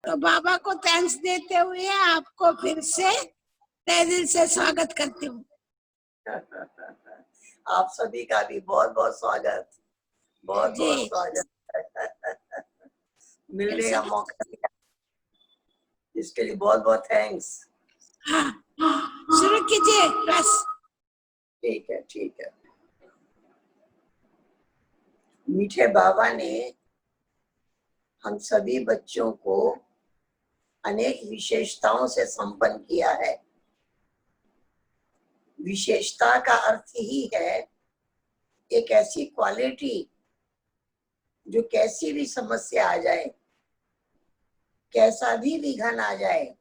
तो बाबा को थैंक्स देते हुए आपको फिर से तहे दिल से स्वागत करती हूँ। आप सभी का भी बहुत बहुत स्वागत, बहुत बहुत स्वागत। मिलने का मौका दिया इसके लिए बहुत बहुत थैंक्स। हाँ, शुरू कीजिए बस। ठीक है, ठीक है। मीठे बाबा ने हम सभी बच्चों को अनेक विशेषताओं से संपन्न किया है। विशेषता का अर्थ ही है एक ऐसी क्वालिटी जो कैसी भी समस्या आ जाए, कैसा भी विघन आ जाए,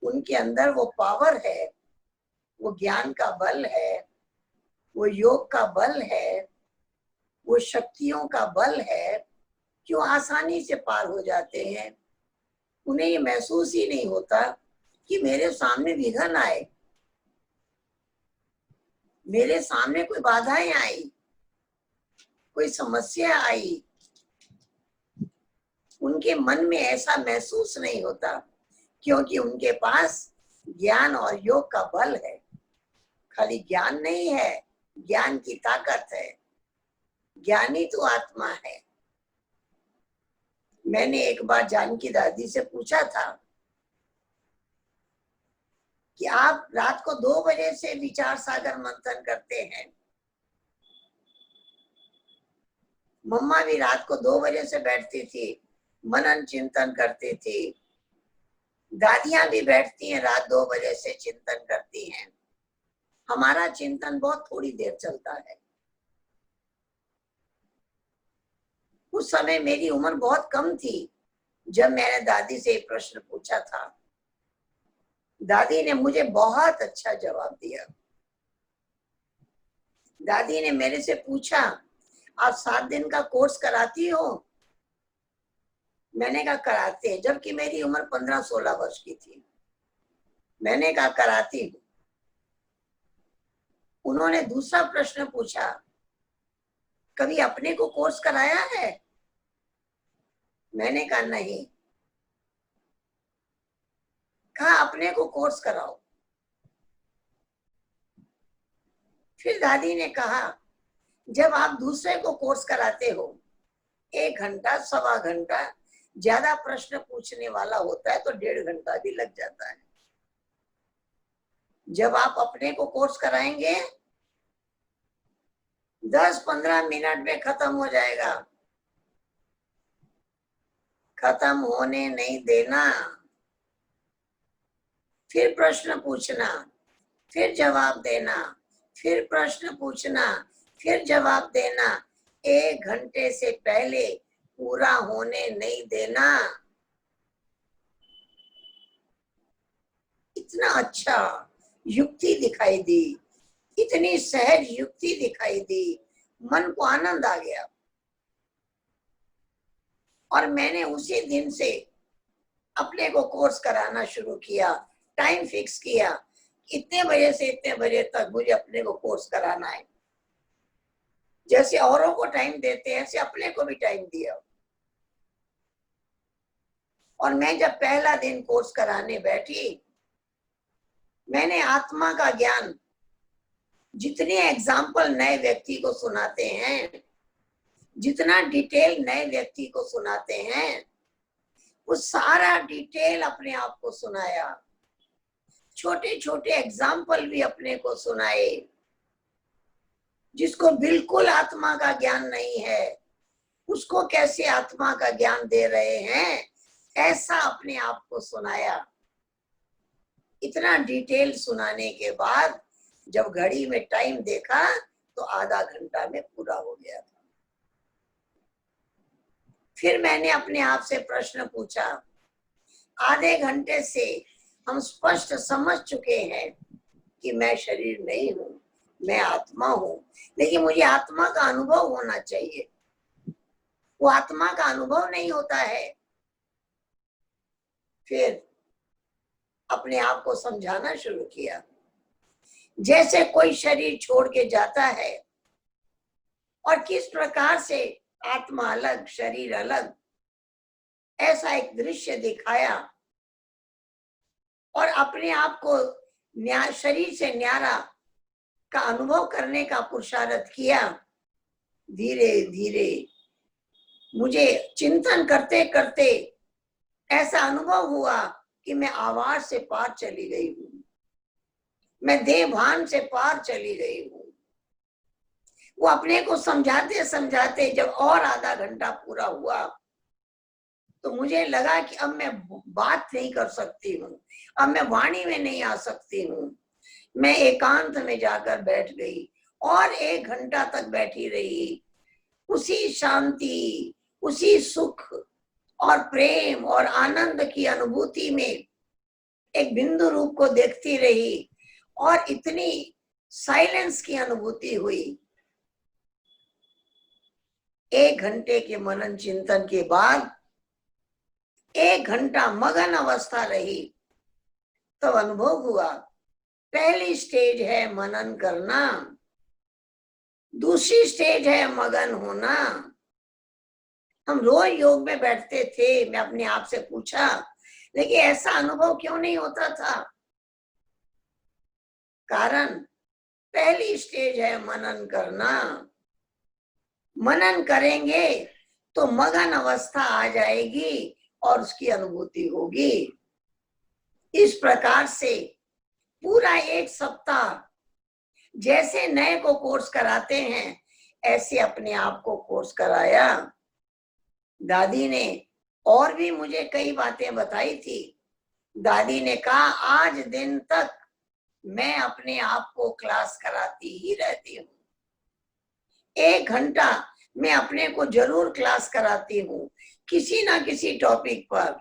उनके अंदर वो पावर है, वो ज्ञान का बल है, वो योग का बल है, वो शक्तियों का बल है, जो आसानी से पार हो जाते हैं। उन्हें ये महसूस ही नहीं होता कि मेरे सामने विघन आए, मेरे सामने कोई बाधाएं आई, कोई समस्या आई। उनके मन में ऐसा महसूस नहीं होता क्योंकि उनके पास ज्ञान और योग का बल है। खाली ज्ञान नहीं है, ज्ञान की ताकत है। ज्ञानी तो आत्मा है। मैंने एक बार जानकी दादी से पूछा था कि आप रात को 2 बजे से विचार सागर मंथन करते हैं। मम्मा भी रात को 2 बजे से बैठती थी, मनन चिंतन करती थी। दादियां भी बैठती हैं, रात 2 बजे से चिंतन करती हैं। हमारा चिंतन बहुत थोड़ी देर चलता है। उस समय मेरी उम्र बहुत कम थी जब मैंने दादी से एक प्रश्न पूछा था। दादी ने मुझे बहुत अच्छा जवाब दिया। दादी ने मेरे से पूछा, आप 7 दिन का कोर्स कराती हो? मैंने कहा कराते, जबकि मेरी उम्र 15-16 वर्ष की थी। मैंने कहा कराती हूँ। उन्होंने दूसरा प्रश्न पूछा, कभी अपने को कोर्स कराया है? मैंने कहा नहीं। कहा अपने को कोर्स कराओ। फिर दादी ने कहा, जब आप दूसरे को कोर्स कराते हो, 1 घंटा, सवा घंटा, ज्यादा प्रश्न पूछने वाला होता है तो 1.5 घंटा भी लग जाता है। जब आप अपने को कोर्स कराएंगे 10-15 मिनट में खत्म हो जाएगा। खत्म होने नहीं देना, फिर प्रश्न पूछना, फिर जवाब देना, फिर प्रश्न पूछना, फिर जवाब देना। 1 घंटे से पहले पूरा होने नहीं देना। इतना अच्छा युक्ति दिखाई दी, इतनी सहज युक्ति दिखाई दी, मन को आनंद आ गया। और मैंने उसी दिन से अपने को कोर्स कराना शुरू किया। टाइम फिक्स किया, इतने बजे से इतने बजे तक मुझे अपने को कोर्स कराना है। जैसे औरों को टाइम देते हैं, ऐसे अपने को भी टाइम दिया। और मैं जब पहला दिन कोर्स कराने बैठी, मैंने आत्मा का ज्ञान, जितने एग्जाम्पल नए व्यक्ति को सुनाते हैं, जितना डिटेल नए व्यक्ति को सुनाते हैं, वो सारा डिटेल अपने आप को सुनाया। छोटे छोटे एग्जाम्पल भी अपने को सुनाए। जिसको बिल्कुल आत्मा का ज्ञान नहीं है, उसको कैसे आत्मा का ज्ञान दे रहे हैं, ऐसा अपने आप को सुनाया। इतना डिटेल सुनाने के बाद जब घड़ी में टाइम देखा तो आधा घंटा में पूरा हो गया था। फिर मैंने अपने आप से प्रश्न पूछा, आधे घंटे से हम स्पष्ट समझ चुके हैं कि मैं शरीर नहीं हूं, मैं आत्मा हूं, लेकिन मुझे आत्मा का अनुभव होना चाहिए। वो आत्मा का अनुभव नहीं होता है। फिर अपने आप को समझाना शुरू किया, जैसे कोई शरीर छोड़ के जाता है और किस प्रकार से आत्मा अलग, शरीर अलग, ऐसा एक दृश्य दिखाया और अपने आप को शरीर से न्यारा का अनुभव करने का पुरुषार्थ किया। धीरे धीरे मुझे चिंतन करते करते ऐसा अनुभव हुआ कि मैं आवाज से पार चली गई हूँ, मैं देह भान से पार चली गई हूँ। वो अपने को समझाते समझाते जब और आधा घंटा पूरा हुआ तो मुझे लगा कि अब मैं बात नहीं कर सकती हूँ, अब मैं वाणी में नहीं आ सकती हूँ। मैं एकांत में जाकर बैठ गई और 1 घंटा तक बैठी रही, उसी शांति, उसी सुख और प्रेम और आनंद की अनुभूति में एक बिंदु रूप को देखती रही और इतनी साइलेंस की अनुभूति हुई। 1 घंटे के मनन चिंतन के बाद 1 घंटा मगन अवस्था रही, तब अनुभव हुआ पहली स्टेज है मनन करना, दूसरी स्टेज है मगन होना। हम रोज योग में बैठते थे, मैं अपने आप से पूछा, लेकिन ऐसा अनुभव क्यों नहीं होता था? कारण पहली स्टेज है मनन करना। मनन करेंगे तो मगन अवस्था आ जाएगी और उसकी अनुभूति होगी। इस प्रकार से पूरा 1 सप्ताह जैसे नए को कोर्स कराते हैं ऐसे अपने आप को कोर्स कराया। दादी ने और भी मुझे कई बातें बताई थी। दादी ने कहा आज दिन तक मैं अपने आप को क्लास कराती ही रहती हूँ, 1 घंटा मैं अपने को जरूर क्लास कराती हूँ किसी ना किसी टॉपिक पर।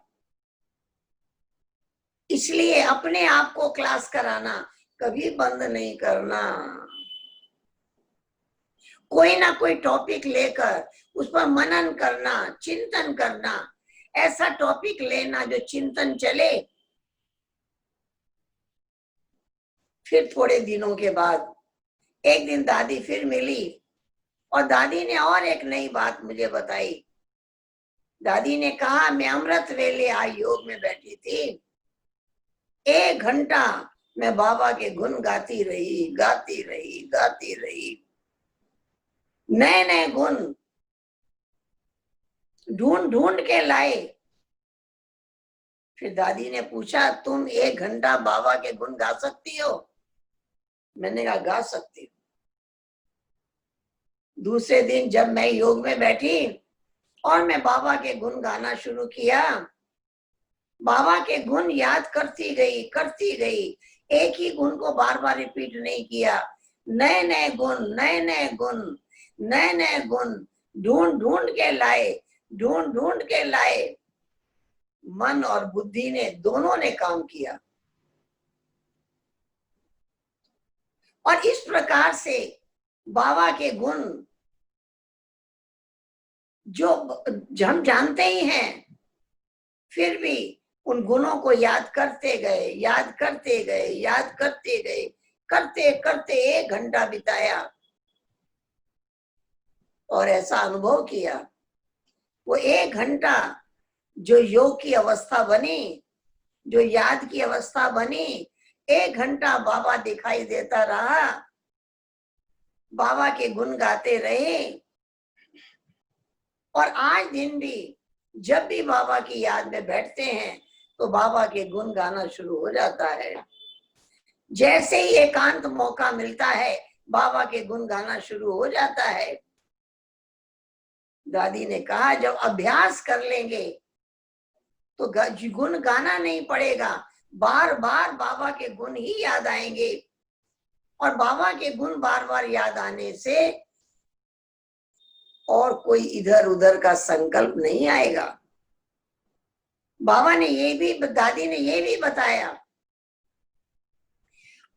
इसलिए अपने आप को क्लास कराना कभी बंद नहीं करना। कोई ना कोई टॉपिक लेकर उस पर मनन करना, चिंतन करना, ऐसा टॉपिक लेना जो चिंतन चले। फिर थोड़े दिनों के बाद एक दिन दादी फिर मिली और दादी ने और एक नई बात मुझे बताई। दादी ने कहा मैं अमृत वेले आज योग में बैठी थी, 1 घंटा मैं बाबा के गुण गाती रही, गाती रही, गाती रही। नए नए गुण ढूंढ ढूंढ के लाए। फिर दादी ने पूछा तुम 1 घंटा बाबा के गुण गा सकती हो? मैंने कहा गा सकती हूँ। दूसरे दिन जब मैं योग में बैठी और मैं बाबा के गुण गाना शुरू किया, बाबा के गुण याद करती गई, करती गई। एक ही गुण को बार बार रिपीट नहीं किया, नए नए गुण, नए नए गुण, नए नए गुण ढूंढ ढूंढ के लाए, ढूंढ ढूंढ के लाए। मन और बुद्धि ने दोनों ने काम किया और इस प्रकार से बाबा के गुण जो हम जानते ही हैं, फिर भी उन गुणों को याद करते गए, याद करते गए, याद करते गए, करते करते 1 घंटा बिताया और ऐसा अनुभव किया। वो 1 घंटा जो योग की अवस्था बनी, जो याद की अवस्था बनी, 1 घंटा बाबा दिखाई देता रहा, बाबा के गुण गाते रहे। और आज दिन भी जब भी बाबा की याद में बैठते हैं तो बाबा के गुण गाना शुरू हो जाता है। जैसे ही एकांत मौका मिलता है बाबा के गुण गाना शुरू हो जाता है। दादी ने कहा जब अभ्यास कर लेंगे तो गुण गाना नहीं पड़ेगा, बार बार बाबा के गुण ही याद आएंगे और बाबा के गुण बार बार याद आने से और कोई इधर उधर का संकल्प नहीं आएगा। बाबा ने ये भी, दादी ने ये भी बताया,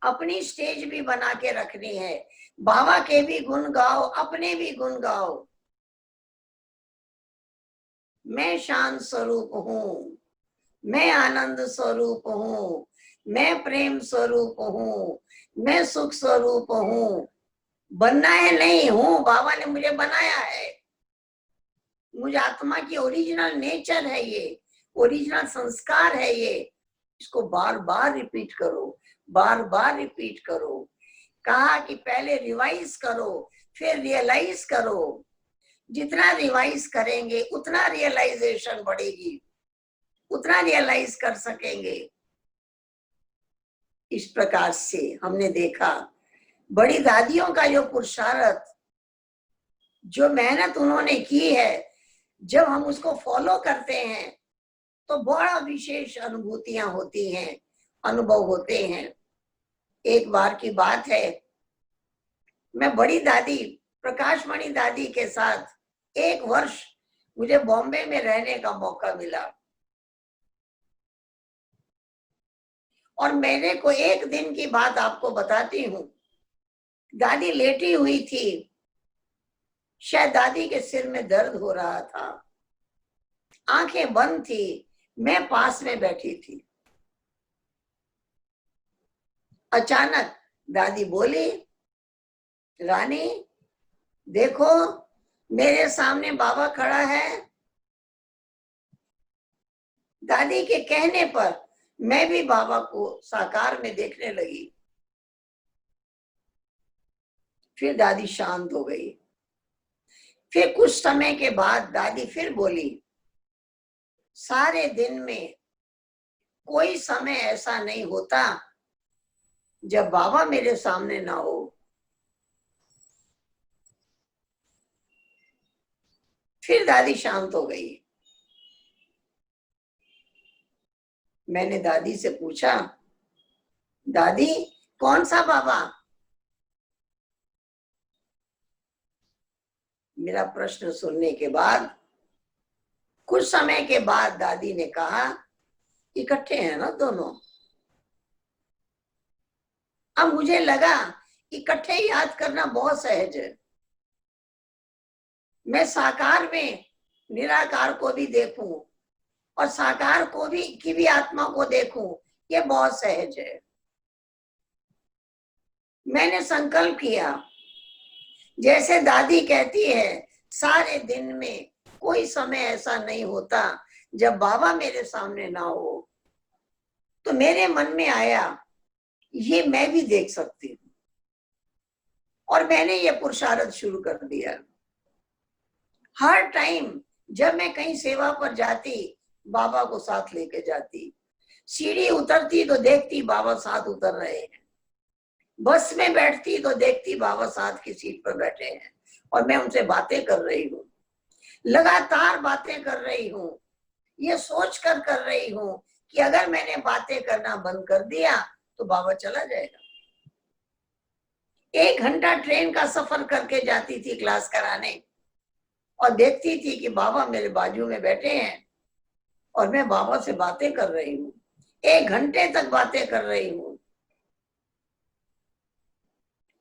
अपनी स्टेज भी बना के रखनी है, बाबा के भी गुण गाओ, अपने भी गुण गाओ। मैं शांत स्वरूप हूँ, मैं आनंद स्वरूप हूँ, मैं प्रेम स्वरूप हूँ, मैं सुख स्वरूप हूँ। बनना है नहीं हूँ, बाबा ने मुझे बनाया है। मुझ आत्मा की ओरिजिनल नेचर है, ये ओरिजिनल संस्कार है ये। इसको बार बार रिपीट करो, बार बार रिपीट करो। कहा कि पहले रिवाइज करो, फिर रियलाइज करो। जितना रिवाइज करेंगे उतना रियलाइजेशन बढ़ेगी, उतना रियलाइज कर सकेंगे। इस प्रकार से हमने देखा बड़ी दादियों का जो पुरुषार्थ, जो मेहनत उन्होंने की है, जब हम उसको फॉलो करते हैं तो बड़ा विशेष अनुभूतियां होती हैं, अनुभव होते हैं। एक बार की बात है, मैं बड़ी दादी प्रकाशमणि दादी के साथ 1 वर्ष मुझे बॉम्बे में रहने का मौका मिला। और मेरे को एक दिन की बात आपको बताती हूँ। दादी लेटी हुई थी, शायद दादी के सिर में दर्द हो रहा था, आंखें बंद थी, मैं पास में बैठी थी। अचानक दादी बोली, रानी देखो मेरे सामने बाबा खड़ा है। दादी के कहने पर मैं भी बाबा को साकार में देखने लगी। फिर दादी शांत हो गई। फिर कुछ समय के बाद दादी फिर बोली, सारे दिन में कोई समय ऐसा नहीं होता जब बाबा मेरे सामने ना हो। फिर दादी शांत हो गई। मैंने दादी से पूछा, दादी कौन सा बाबा? मेरा प्रश्न सुनने के बाद कुछ समय के बाद दादी ने कहा, इकट्ठे हैं ना दोनों। अब मुझे लगा इकट्ठे याद करना बहुत सहज है। मैं साकार में निराकार को भी देखूं और साकार को भी की भी आत्मा को देखूं, ये बहुत सहज है। मैंने संकल्प किया, जैसे दादी कहती है, सारे दिन में कोई समय ऐसा नहीं होता जब बाबा मेरे सामने ना हो। तो मेरे मन में आया, ये मैं भी देख सकती हूँ। और मैंने ये पुरुषार्थ शुरू कर दिया। हर टाइम जब मैं कहीं सेवा पर जाती, बाबा को साथ लेके जाती। सीढ़ी उतरती तो देखती बाबा साथ उतर रहे हैं। बस में बैठती तो देखती बाबा साथ की सीट पर बैठे हैं और मैं उनसे बातें कर रही हूँ, लगातार बातें कर रही हूँ। ये सोच कर रही हूँ कि अगर मैंने बातें करना बंद कर दिया तो बाबा चला जाएगा। 1 घंटा ट्रेन का सफर करके जाती थी क्लास कराने और देखती थी कि बाबा मेरे बाजू में बैठे हैं और मैं बाबा से बातें कर रही हूँ। 1 घंटे तक बातें कर रही हूँ।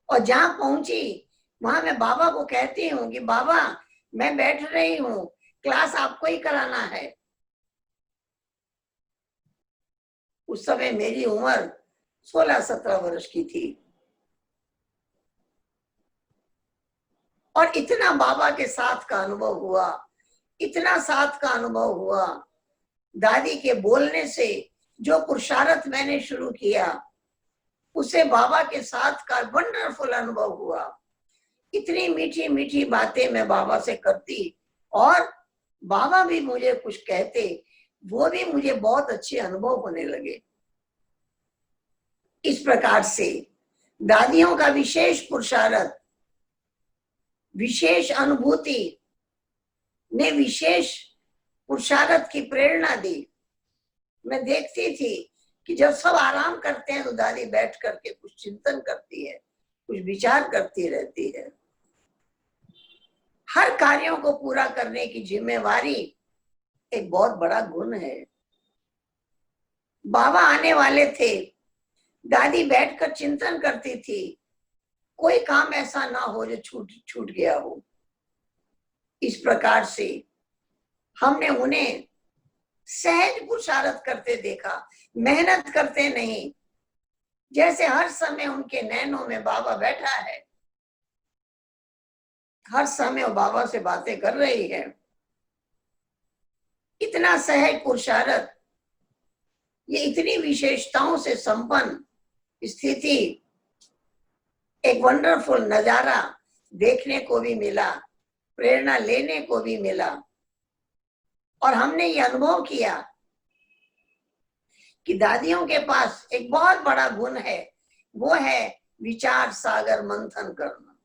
और जहां पहुंची वहां मैं बाबा को कहती हूँ कि बाबा मैं बैठ रही हूँ, क्लास आपको ही कराना है। उस समय मेरी उम्र 16-17 वर्ष की थी और इतना बाबा के साथ का अनुभव हुआ, इतना साथ का अनुभव हुआ। दादी के बोलने से जो पुरुषार्थ मैंने शुरू किया, उसे बाबा के साथ का वंडरफुल अनुभव हुआ। इतनी मीठी मीठी बातें मैं बाबा से करती और बाबा भी मुझे कुछ कहते, वो भी मुझे बहुत अच्छे अनुभव होने लगे। इस प्रकार से दादियों का विशेष पुरुषार्थ, विशेष अनुभूति ने विशेष पुरुषार्थ की प्रेरणा दी। मैं देखती थी कि जब सब आराम करते हैं तो दादी बैठ करके कुछ चिंतन करती है, कुछ विचार करती रहती है। हर कार्यों को पूरा करने की जिम्मेवारी एक बहुत बड़ा गुण है। बाबा आने वाले थे, दादी बैठकर चिंतन करती थी, कोई काम ऐसा ना हो जो छूट गया हो। इस प्रकार से हमने उन्हें सहज पुरुषार्थ करते देखा, मेहनत करते नहीं। जैसे हर समय उनके नैनों में बाबा बैठा है, हर समय वो बाबा से बातें कर रही है। इतना सहज पुरुषार्थ, ये इतनी विशेषताओं से संपन्न स्थिति, एक वंडरफुल नजारा देखने को भी मिला, प्रेरणा लेने को भी मिला। और हमने ये अनुभव किया कि दादियों के पास एक बहुत बड़ा गुण है, वो है विचार सागर मंथन करना।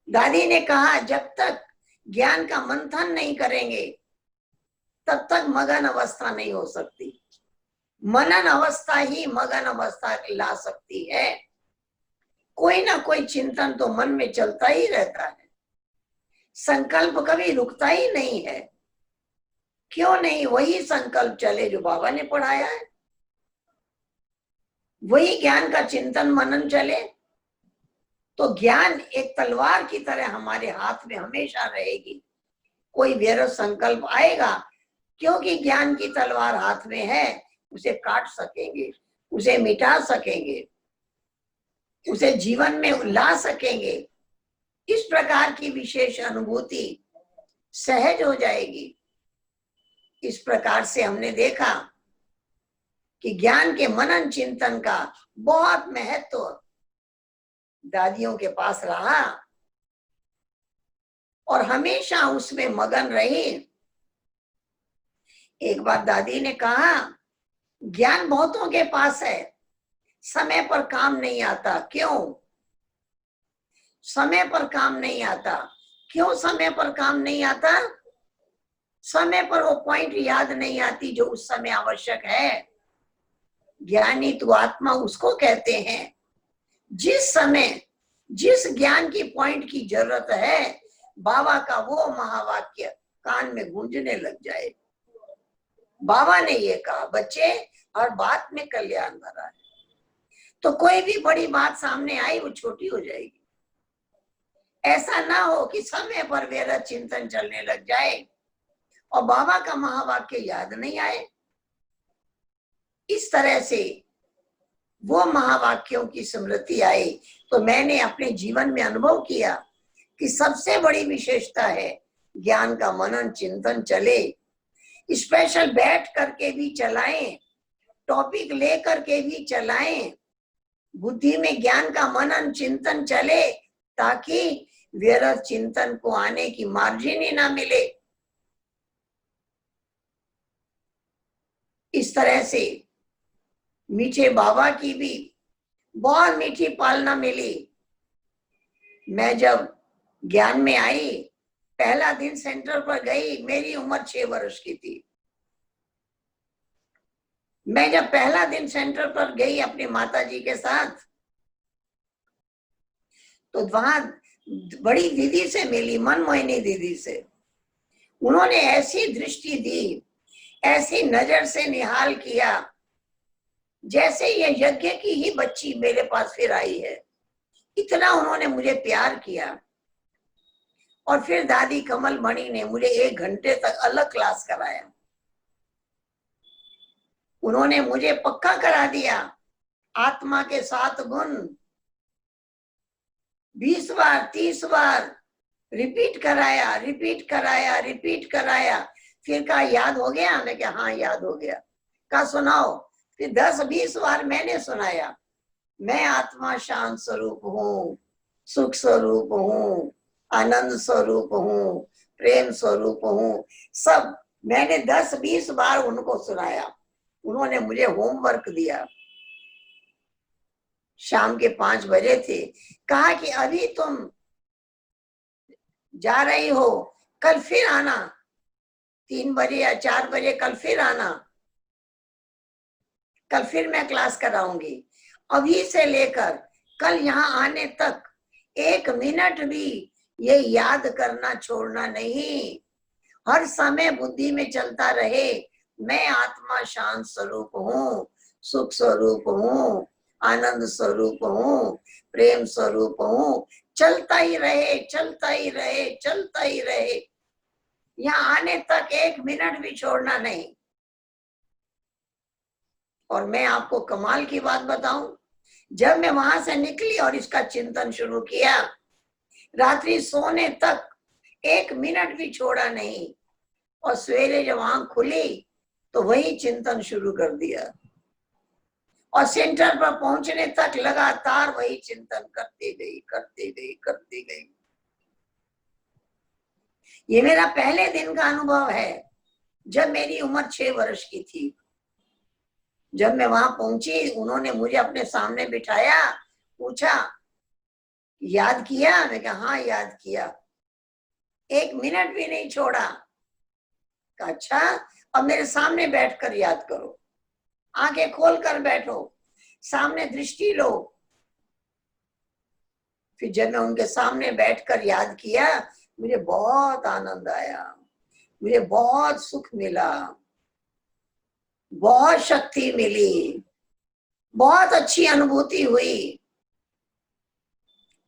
दादी ने कहा जब तक ज्ञान का मंथन नहीं करेंगे तब तक मगन अवस्था नहीं हो सकती। मनन अवस्था ही मगन अवस्था ला सकती है। कोई ना कोई चिंतन तो मन में चलता ही रहता है, संकल्प कभी रुकता ही नहीं है। क्यों नहीं वही संकल्प चले जो बाबा ने पढ़ाया है, वही ज्ञान का चिंतन मनन चले, तो ज्ञान एक तलवार की तरह हमारे हाथ में हमेशा रहेगी। कोई व्यर्थ संकल्प आएगा, क्योंकि ज्ञान की तलवार हाथ में है, उसे काट सकेंगे, उसे मिटा सकेंगे, उसे जीवन में ला सकेंगे। इस प्रकार की विशेष अनुभूति सहज हो जाएगी। इस प्रकार से हमने देखा कि ज्ञान के मनन चिंतन का बहुत महत्व दादियों के पास रहा और हमेशा उसमें मगन रही। एक बार दादी ने कहा ज्ञान बहुतों के पास है, समय पर काम नहीं आता। क्यों समय पर काम नहीं आता? क्यों समय पर काम नहीं आता? समय पर वो पॉइंट याद नहीं आती जो उस समय आवश्यक है। ज्ञानी तो आत्मा उसको कहते हैं जिस समय जिस ज्ञान की पॉइंट की जरूरत है, बाबा का वो महावाक्य कान में गूंजने लग जाए। बाबा ने ये कहा बच्चे हर बात में कल्याण भरा है, तो कोई भी बड़ी बात सामने आई वो छोटी हो जाएगी। ऐसा ना हो कि समय पर व्यर्थ चिंतन चलने लग जाए और बाबा का महावाक्य याद नहीं आए। इस तरह से वो महावाक्यों की स्मृति आई। तो मैंने अपने जीवन में अनुभव किया कि सबसे बड़ी विशेषता है ज्ञान का मनन चिंतन चले। स्पेशल बैठ करके भी चलाएं, टॉपिक लेकर के भी चलाएं, बुद्धि में ज्ञान का मनन चिंतन चले, ताकि व्यर्थ चिंतन को आने की मार्जिन ही ना मिले। इस तरह से मीठे बाबा की भी बहुत मीठी पालना मिली। मैं जब ज्ञान में आई, पहला दिन सेंटर पर गई, मेरी उम्र 6 वर्ष की थी। मैं जब पहला दिन सेंटर पर गई अपनी माता जी के साथ, तो वहां बड़ी दीदी से मिली, मनमोहिनी दीदी से। उन्होंने ऐसी दृष्टि दी, ऐसी नजर से निहाल किया, जैसे ये यज्ञ की ही बच्ची मेरे पास फिर आई है। इतना उन्होंने मुझे प्यार किया। और फिर दादी कमल मणि ने मुझे 1 घंटे तक अलग क्लास कराया। उन्होंने मुझे पक्का करा दिया आत्मा के 7 गुण 20 बार 30 बार रिपीट कराया, रिपीट कराया, रिपीट कराया। फिर कहा याद हो गया? मैं क्या हाँ याद हो गया। कहा सुनाओ। फिर 10-20 बार मैंने सुनाया। मैं आत्मा शांत स्वरूप हूँ, सुख स्वरूप हूँ, आनंद स्वरूप हूँ, प्रेम स्वरूप हूँ। सब मैंने 10-20 बार उनको सुनाया। उन्होंने मुझे होमवर्क दिया। शाम के 5 बजे थे। कहा कि अभी तुम जा रही हो, कल फिर आना, 3 बजे या 4 बजे कल फिर आना, कल फिर मैं क्लास कराऊंगी। अभी से लेकर कल यहाँ आने तक 1 मिनट भी ये याद करना छोड़ना नहीं। हर समय बुद्धि में चलता रहे, मैं आत्मा शांत स्वरूप हूँ, सुख स्वरूप हूँ, आनंद स्वरूप हूँ, प्रेम स्वरूप हूँ। चलता ही रहे, चलता ही रहे, चलता ही रहे। यहाँ आने तक 1 मिनट भी छोड़ना नहीं। और मैं आपको कमाल की बात बताऊं, जब मैं वहां से निकली और इसका चिंतन शुरू किया, रात्रि सोने तक 1 मिनट भी छोड़ा नहीं। और सवेरे जब आंख खुली तो वही चिंतन शुरू कर दिया और सेंटर पर पहुंचने तक लगातार वही चिंतन करते गई करते गई करते गई। ये मेरा पहले दिन का अनुभव है जब मेरी उम्र 6 वर्ष की थी। जब मैं वहां पहुंची, उन्होंने मुझे अपने सामने बिठाया, पूछा याद किया? मैं कहा हाँ याद किया। 1 मिनट भी नहीं छोड़ा। अच्छा, अब मेरे सामने बैठकर याद करो, आंखें खोलकर बैठो, सामने दृष्टि लो। फिर जब मैं उनके सामने बैठकर याद किया, मुझे बहुत आनंद आया, मुझे बहुत सुख मिला, बहुत शक्ति मिली, बहुत अच्छी अनुभूति हुई।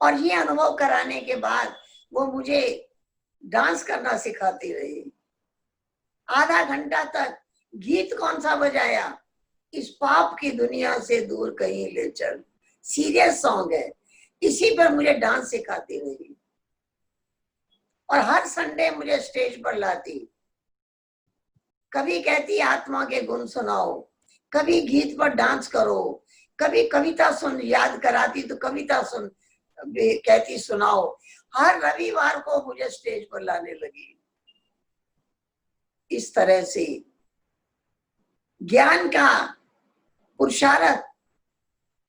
और ये अनुभव कराने के बाद वो मुझे डांस करना सिखाती रही। आधा घंटा तक गीत कौन सा बजाया, इस पाप की दुनिया से दूर कहीं ले चल, सीरियस सॉन्ग है, इसी पर मुझे डांस सिखाती रही। और हर संडे मुझे स्टेज पर लाती, कभी कहती आत्मा के गुण सुनाओ, कभी गीत पर डांस करो, कभी कविता सुन याद कराती तो कविता सुन कहती सुनाओ। हर रविवार को मुझे स्टेज पर लाने लगी। इस तरह से ज्ञान का पुरुषार्थ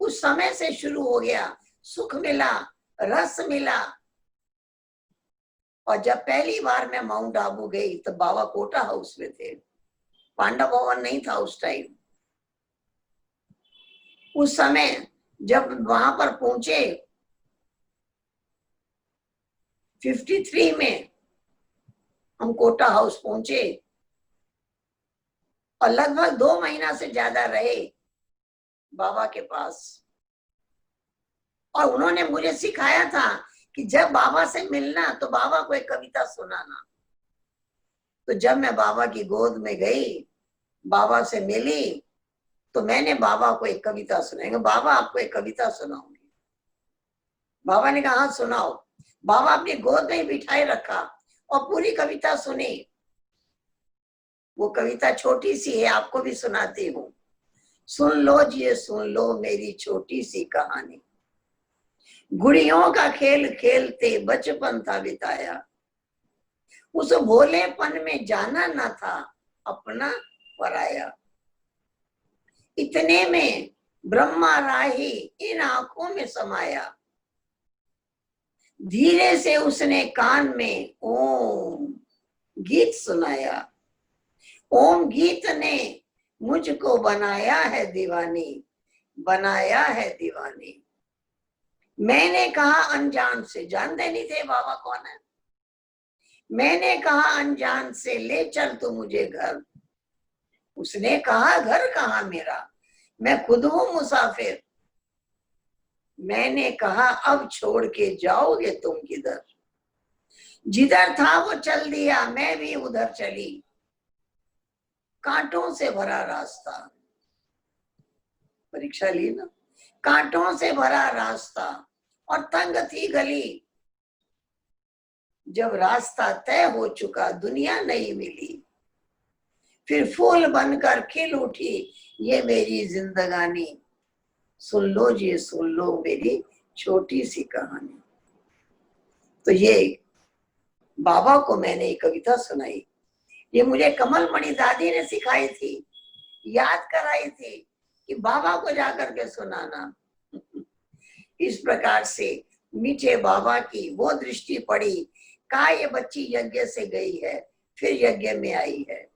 उस समय से शुरू हो गया। सुख मिला, रस मिला। और जब पहली बार मैं माउंट आबू गई तो बाबा कोटा हाउस में थे, पांडव भवन नहीं था उस टाइम। उस समय जब वहां पर पहुंचे 53 में हम कोटा हाउस पहुंचे और लगभग 2 महीना से ज्यादा रहे बाबा के पास। और उन्होंने मुझे सिखाया था कि जब बाबा से मिलना तो बाबा को एक कविता सुनाना। तो जब मैं बाबा की गोद में गई, बाबा से मिली, तो मैंने बाबा को एक कविता सुनाई। बाबा आपको एक कविता सुनाऊंगी। बाबा ने कहा हाँ सुनाओ। बाबा अपनी गोद में ही बिठाए रखा और पूरी कविता सुनी। वो कविता छोटी सी है, आपको भी सुनाती हूँ। सुन लो जी, सुन लो मेरी छोटी सी कहानी। गुड़ियों का खेल खेलते बचपन था बिताया, उस भोलेपन में जाना न था अपना पराया। इतने में ब्रह्मा राही इन आंखों में समाया, धीरे से उसने कान में ओम गीत सुनाया। ओम गीत ने मुझको बनाया है दीवानी, बनाया है दीवानी। मैंने कहा अनजान से, जानते नहीं थे बाबा कौन है। मैंने कहा अनजान से ले चल तू मुझे घर। उसने कहा घर कहाँ मेरा, मैं खुद हूं मुसाफिर। मैंने कहा अब छोड़ के जाओगे तुम किधर। जिधर था वो चल दिया, मैं भी उधर चली। कांटों से भरा रास्ता, परीक्षा ली ना, कांटों से भरा रास्ता और तंग थी गली। जब रास्ता तय हो चुका दुनिया नहीं मिली, फिर फूल बनकर खिल उठी ये मेरी जिंदगानी। सुन लो जी, सुन लो मेरी छोटी सी कहानी। तो ये बाबा को मैंने एक कविता सुनाई। ये मुझे कमल मणि दादी ने सिखाई थी, याद कराई थी कि बाबा को जाकर के सुनाना। इस प्रकार से मीठे बाबा की वो दृष्टि पड़ी, कहा ये बच्ची यज्ञ से गई है फिर यज्ञ में आई है।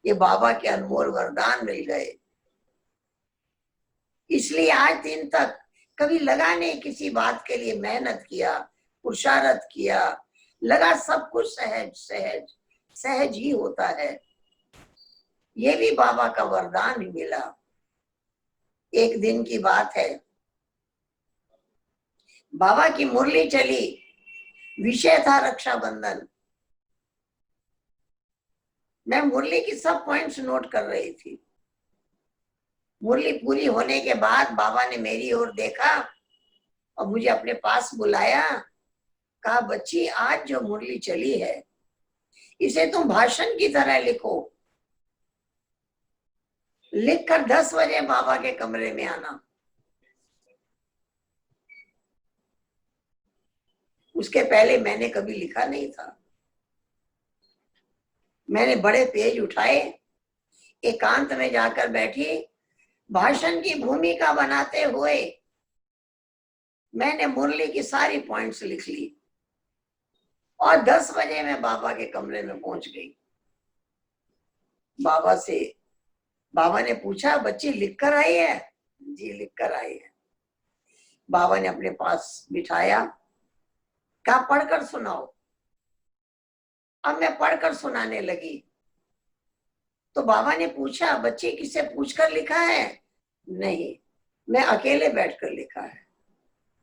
ये बाबा के अनमोल वरदान मिल गए। इसलिए आज दिन तक कभी लगा नहीं किसी बात के लिए मेहनत किया, पुरुषार्थ किया, लगा सब कुछ सहज सहज सहज ही होता है। ये भी बाबा का वरदान ही मिला। एक दिन की बात है, बाबा की मुरली चली, विषय था रक्षाबंधन। मैं मुरली की सब पॉइंट्स नोट कर रही थी। मुरली पूरी होने के बाद बाबा ने मेरी ओर देखा और मुझे अपने पास बुलाया, कहा बच्ची आज जो मुरली चली है इसे तुम भाषण की तरह लिखो। लिखकर 10 बजे बाबा के कमरे में आना। उसके पहले मैंने कभी लिखा नहीं था। मैंने बड़े पेज उठाए, एकांत में जाकर बैठी, भाषण की भूमिका बनाते हुए मैंने मुरली की सारी पॉइंट्स लिख ली और 10 बजे मैं बाबा के कमरे में पहुंच गई। बाबा ने पूछा, बच्ची लिख कर आई है? जी लिख कर आई है। बाबा ने अपने पास बिठाया, कहा पढ़कर सुनाओ। अब मैं पढ़कर सुनाने लगी तो बाबा ने पूछा, बच्ची किसे पूछकर लिखा है? नहीं, मैं अकेले बैठकर लिखा है।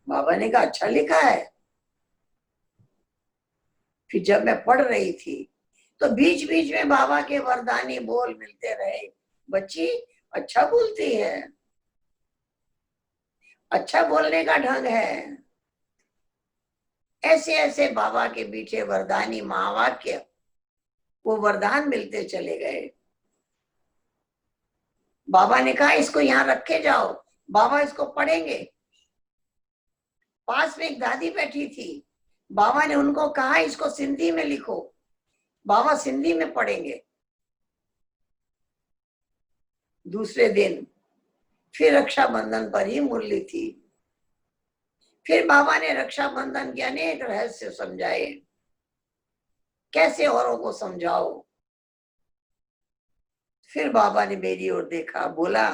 बाबा ने कहा अच्छा लिखा है। फिर जब मैं पढ़ रही थी तो बीच बीच में बाबा के वरदानी बोल मिलते रहे, बच्ची अच्छा बोलती है, अच्छा बोलने का ढंग है। ऐसे ऐसे बाबा के बीचे वरदानी महावाक्य, वो वरदान मिलते चले गए। बाबा ने कहा इसको यहाँ रखे जाओ, बाबा इसको पढ़ेंगे। पास में एक दादी बैठी थी, बाबा ने उनको कहा इसको सिंधी में लिखो, बाबा सिंधी में पढ़ेंगे। दूसरे दिन फिर रक्षाबंधन पर ही मुरली थी। फिर बाबा ने रक्षाबंधन के अनेक रहस्य समझाए, कैसे औरों को समझाओ। फिर बाबा ने मेरी ओर देखा, बोला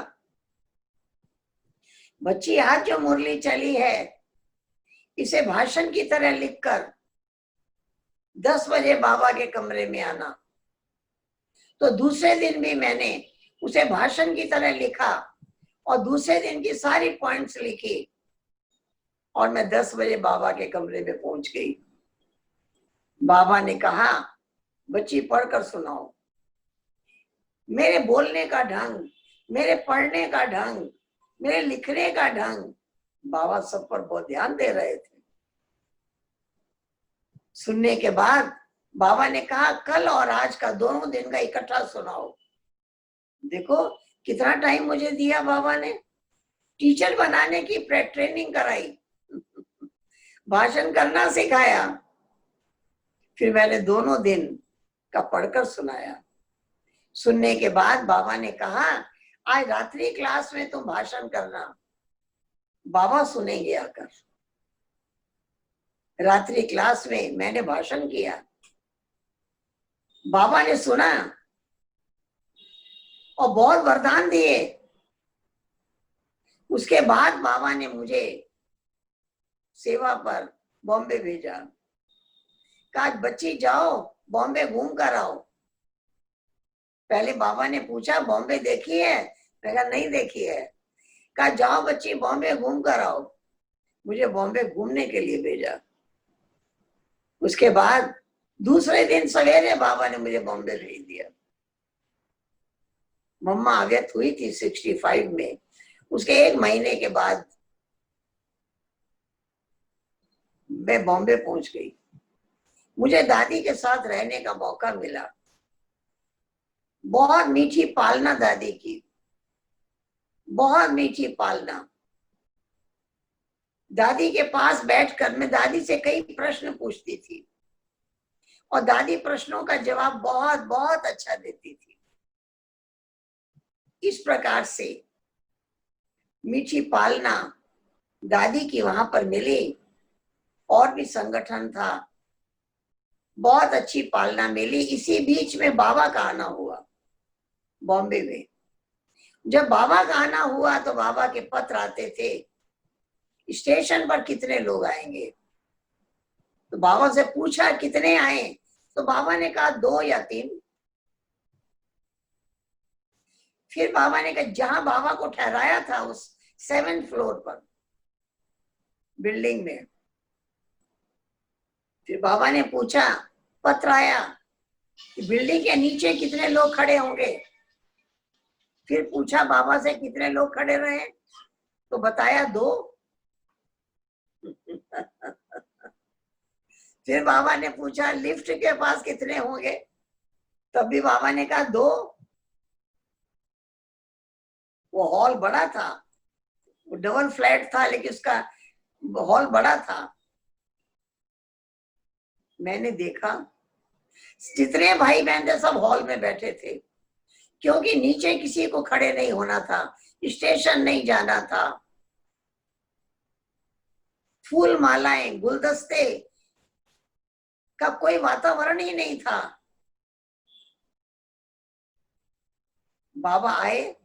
बच्ची आज जो मुरली चली है इसे भाषण की तरह लिखकर 10 बजे बाबा के कमरे में आना। तो दूसरे दिन भी मैंने उसे भाषण की तरह लिखा और दूसरे दिन की सारी पॉइंट्स लिखी और मैं 10 बजे बाबा के कमरे में पहुंच गई। बाबा ने कहा बच्ची पढ़कर सुनाओ। मेरे बोलने का ढंग, मेरे पढ़ने का ढंग, मेरे लिखने का ढंग, बाबा सब पर बहुत ध्यान दे रहे थे। सुनने के बाद बाबा ने कहा कल और आज का दोनों दिन का इकट्ठा सुनाओ। देखो कितना टाइम मुझे दिया बाबा ने, टीचर बनाने की ट्रेनिंग कराई, भाषण करना सिखाया। फिर मैंने दोनों दिन का पढ़कर सुनाया। सुनने के बाद बाबा ने कहा आज रात्रि क्लास में तुम भाषण करना, बाबा सुनेंगे आकर। रात्रि क्लास में मैंने भाषण किया, बाबा ने सुना और बहुत वरदान दिए। उसके बाद बाबा ने मुझे सेवा पर बॉम्बे भेजा, कहा बच्ची जाओ बॉम्बे घूम कर आओ। पहले बाबा ने पूछा बॉम्बे देखी है? मैं कहा नहीं देखी है। कहा जाओ बच्ची बॉम्बे घूम कर आओ। मुझे बॉम्बे घूमने के लिए भेजा। उसके बाद दूसरे दिन सवेरे बाबा ने मुझे बॉम्बे भेज दिया। मम्मा अव्यक्त हुई थी 65 में, उसके 1 महीने के बाद मैं बॉम्बे पहुंच गई। मुझे दादी के साथ रहने का मौका मिला। बहुत मीठी पालना दादी की, बहुत मीठी पालना। दादी के पास बैठकर मैं दादी से कई प्रश्न पूछती थी और दादी प्रश्नों का जवाब बहुत बहुत अच्छा देती थी। इस प्रकार से मीठी पालना दादी की वहां पर मिली। और भी संगठन था, बहुत अच्छी पालना मिली। इसी बीच में बाबा का आना हुआ बॉम्बे में। जब बाबा का आना हुआ तो बाबा के पत्र आते थे, स्टेशन पर कितने लोग आएंगे। तो बाबा से पूछा कितने आए, तो बाबा ने कहा 2 या 3। फिर बाबा ने कहा जहां बाबा को ठहराया था उस 7th फ्लोर पर बिल्डिंग में। फिर बाबा ने पूछा, पत्र आया कि बिल्डिंग के नीचे कितने लोग खड़े होंगे। फिर पूछा बाबा से कितने लोग खड़े रहे, तो बताया 2। फिर बाबा ने पूछा लिफ्ट के पास कितने होंगे, तब भी बाबा ने कहा 2। वो हॉल बड़ा था, वो डबल फ्लैट था, लेकिन उसका हॉल बड़ा था। मैंने देखा जितने भाई बहन थे सब हॉल में बैठे थे, क्योंकि नीचे किसी को खड़े नहीं होना था, स्टेशन नहीं जाना था। फूल मालाएं, गुलदस्ते का कोई वातावरण ही नहीं था। बाबा आए,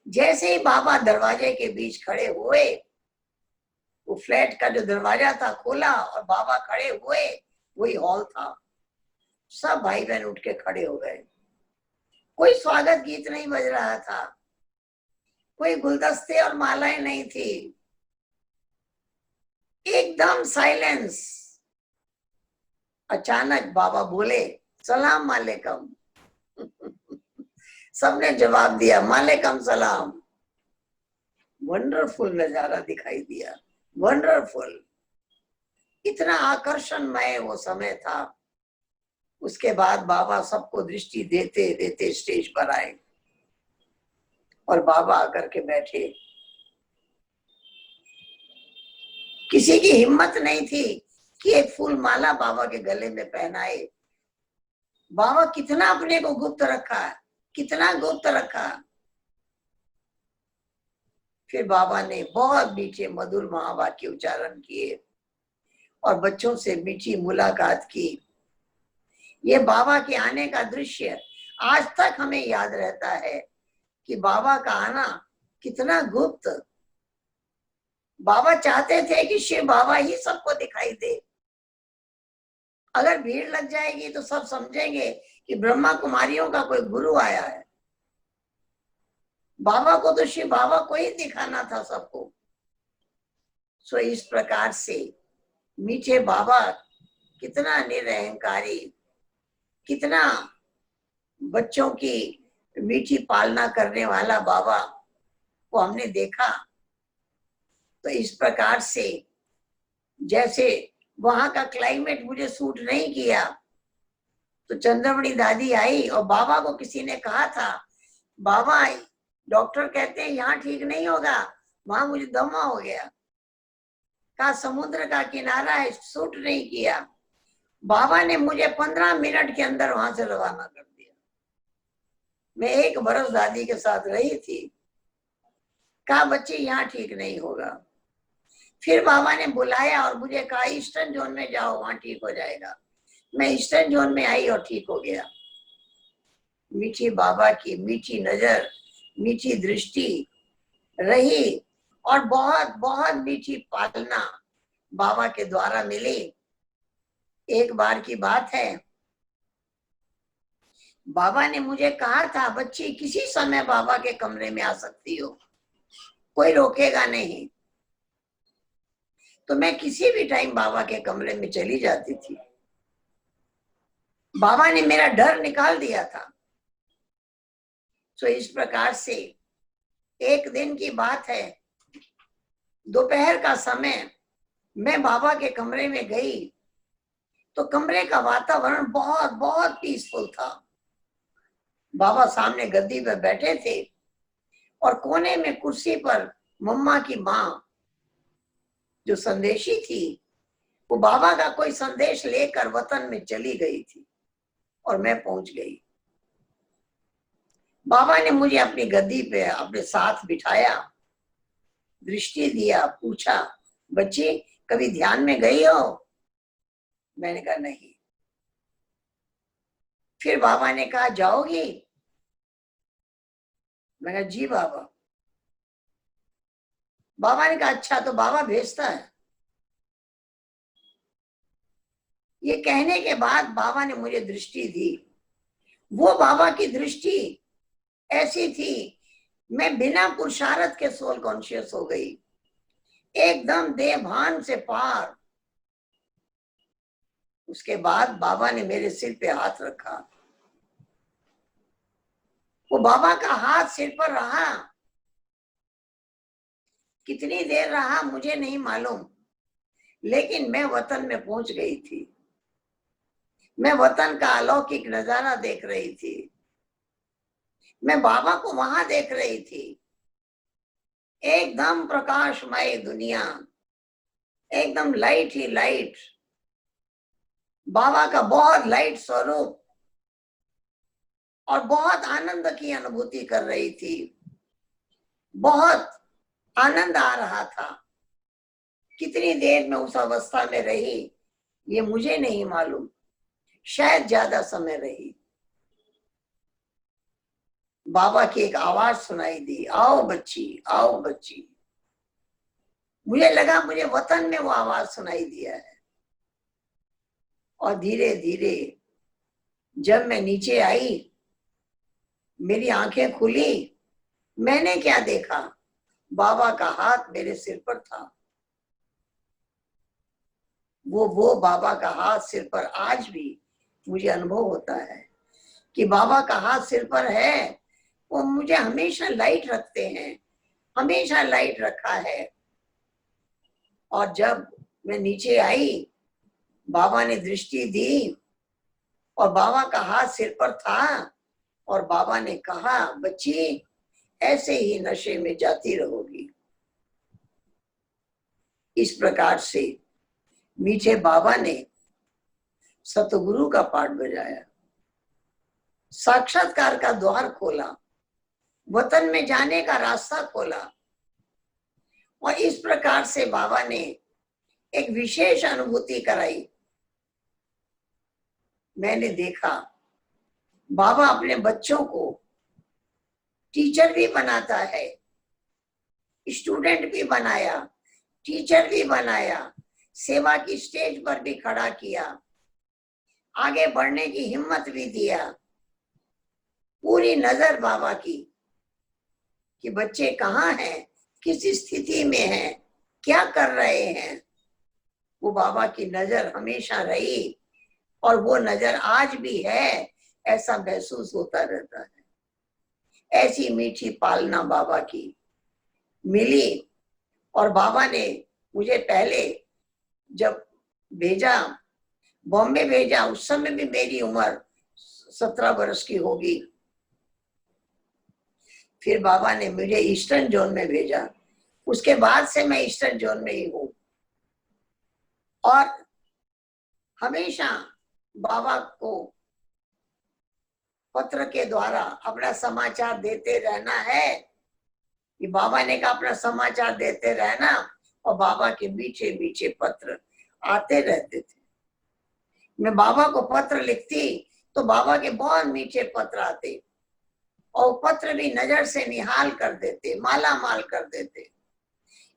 जैसे ही बाबा दरवाजे के बीच खड़े हुए, वो फ्लैट का जो दरवाजा था खोला और बाबा खड़े हुए, वही हॉल था। सब भाई बहन उठ के खड़े हो गए। कोई स्वागत गीत नहीं बज रहा था, कोई गुलदस्ते और मालाएं नहीं थी, एकदम साइलेंस। अचानक बाबा बोले सलाम वालेकुम। सबने जवाब दिया वालेकुम सलाम। वंडरफुल नजारा दिखाई दिया, वंडरफुल। इतना आकर्षणमय वो समय था। उसके बाद बाबा सबको दृष्टि देते देते स्टेज पर आए और बाबा आकर के बैठे। किसी की हिम्मत नहीं थी कि एक फूल माला बाबा के गले में पहनाए। बाबा कितना अपने को गुप्त रखा, कितना गुप्त रखा। फिर बाबा ने बहुत मीठे मधुर महावाक्य उच्चारण किए और बच्चों से मीठी मुलाकात की। ये बाबा के आने का दृश्य आज तक हमें याद रहता है कि बाबा का आना कितना गुप्त। बाबा चाहते थे कि शिव बाबा ही सबको दिखाई दे। अगर भीड़ लग जाएगी तो सब समझेंगे कि ब्रह्मा कुमारियों का कोई गुरु आया है। बाबा को तो शिव बाबा को ही दिखाना था सबको। सो इस प्रकार से मीठे बाबा, कितना निरअहंकारी, कितना बच्चों की मीठी पालना करने वाला बाबा को हमने देखा। तो इस प्रकार से जैसे वहां का क्लाइमेट मुझे सूट नहीं किया, तो चंद्रमणि दादी आई और बाबा को किसी ने कहा था, बाबा डॉक्टर कहते हैं यहाँ ठीक नहीं होगा, वहां मुझे दमा हो गया। कहा समुद्र का किनारा है, सूट नहीं किया। बाबा ने मुझे 15 मिनट के अंदर वहां से रवाना कर दिया। मैं 1 बरस दादी के साथ रही थी। कहा बच्चे यहाँ ठीक नहीं होगा। फिर बाबा ने बुलाया और मुझे कहा ईस्टर्न जोन में जाओ, वहां ठीक हो जाएगा। मैं ईस्टर्न जोन में आई और ठीक हो गया। मीठी बाबा की मीठी नजर, मीठी दृष्टि रही और बहुत बहुत मीठी पालना बाबा के द्वारा मिली। एक बार की बात है, बाबा ने मुझे कहा था बच्ची किसी समय बाबा के कमरे में आ सकती हो, कोई रोकेगा नहीं। तो मैं किसी भी टाइम बाबा के कमरे में चली जाती थी। बाबा ने मेरा डर निकाल दिया था। तो इस प्रकार से एक दिन की बात है, दोपहर का समय, मैं बाबा के कमरे में गई तो कमरे का वातावरण बहुत बहुत पीसफुल था। बाबा सामने गद्दी पर बैठे थे और कोने में कुर्सी पर मम्मा की माँ जो संदेशी थी, वो बाबा का कोई संदेश लेकर वतन में चली गई थी और मैं पहुंच गई। बाबा ने मुझे अपनी गद्दी पे अपने साथ बिठाया, दृष्टि दिया, पूछा बच्ची कभी ध्यान में गई हो? मैंने कहा नहीं। फिर बाबा ने कहा जाओगी? मैंने कहा जी बाबा। बाबा ने कहा अच्छा, तो बाबा भेजता है। ये कहने के बाद बाबा ने मुझे दृष्टि दी। वो बाबा की दृष्टि ऐसी थी, मैं बिना पुरुषार्थ के सोल कॉन्शियस हो गई, एकदम देह भान से पार। उसके बाद बाबा ने मेरे सिर पे हाथ रखा। वो बाबा का हाथ सिर पर रहा, कितनी देर रहा मुझे नहीं मालूम, लेकिन मैं वतन में पहुंच गई थी। मैं वतन का अलौकिक नजारा देख रही थी। मैं बाबा को वहां देख रही थी। एकदम प्रकाशमय दुनिया, एकदम लाइट ही लाइट, बाबा का बहुत लाइट स्वरूप, और बहुत आनंद की अनुभूति कर रही थी। बहुत आनंद आ रहा था। कितनी देर में उस अवस्था में रही ये मुझे नहीं मालूम, शायद ज्यादा समय रही। बाबा की एक आवाज सुनाई दी, आओ बच्ची, आओ बच्ची। मुझे लगा मुझे वतन में वो आवाज सुनाई दिया है। और धीरे धीरे जब मैं नीचे आई, मेरी आंखें खुली, मैंने क्या देखा? बाबा का हाथ मेरे सिर पर था। वो बाबा का हाथ सिर पर आज भी मुझे अनुभव होता है कि बाबा का हाथ सिर पर है। वो मुझे हमेशा लाइट रखते हैं, हमेशा लाइट रखा है। और जब मैं नीचे आई, बाबा ने दृष्टि दी और बाबा का हाथ सिर पर था, और बाबा ने कहा, बच्ची ऐसे ही नशे में जाती रहोगी। इस प्रकार से मीठे बाबा ने सतगुरु का पाठ बजाया, साक्षात्कार का द्वार खोला, वतन में जाने का रास्ता खोला। और इस प्रकार से बाबा ने एक विशेष अनुभूति कराई। मैंने देखा बाबा अपने बच्चों को टीचर भी बनाता है, स्टूडेंट भी बनाया, टीचर भी बनाया, सेवा की स्टेज पर भी खड़ा किया, आगे बढ़ने की हिम्मत भी दिया। पूरी नजर बाबा की कि बच्चे कहाँ हैं, किस स्थिति में हैं, क्या कर रहे हैं। वो बाबा की नजर हमेशा रही, और वो नजर आज भी है, ऐसा महसूस होता रहता है। ऐसी मीठी पालना बाबा की मिली। और बाबा ने मुझे पहले जब भेजा, बॉम्बे भेजा, उस समय भी मेरी उम्र 17 वर्ष की होगी। फिर बाबा ने मुझे ईस्टर्न जोन में भेजा। उसके बाद से मैं ईस्टर्न जोन में ही हूँ। और हमेशा बाबा को पत्र के द्वारा अपना समाचार देते रहना है कि बाबा ने कहा अपना समाचार देते रहना। और बाबा के मीठे मीठे पत्र आते रहते थे। मैं बाबा को पत्र लिखती तो बाबा के बहुत मीठे पत्र आते, और पत्र भी नजर से निहाल कर देते, माला माल कर देते।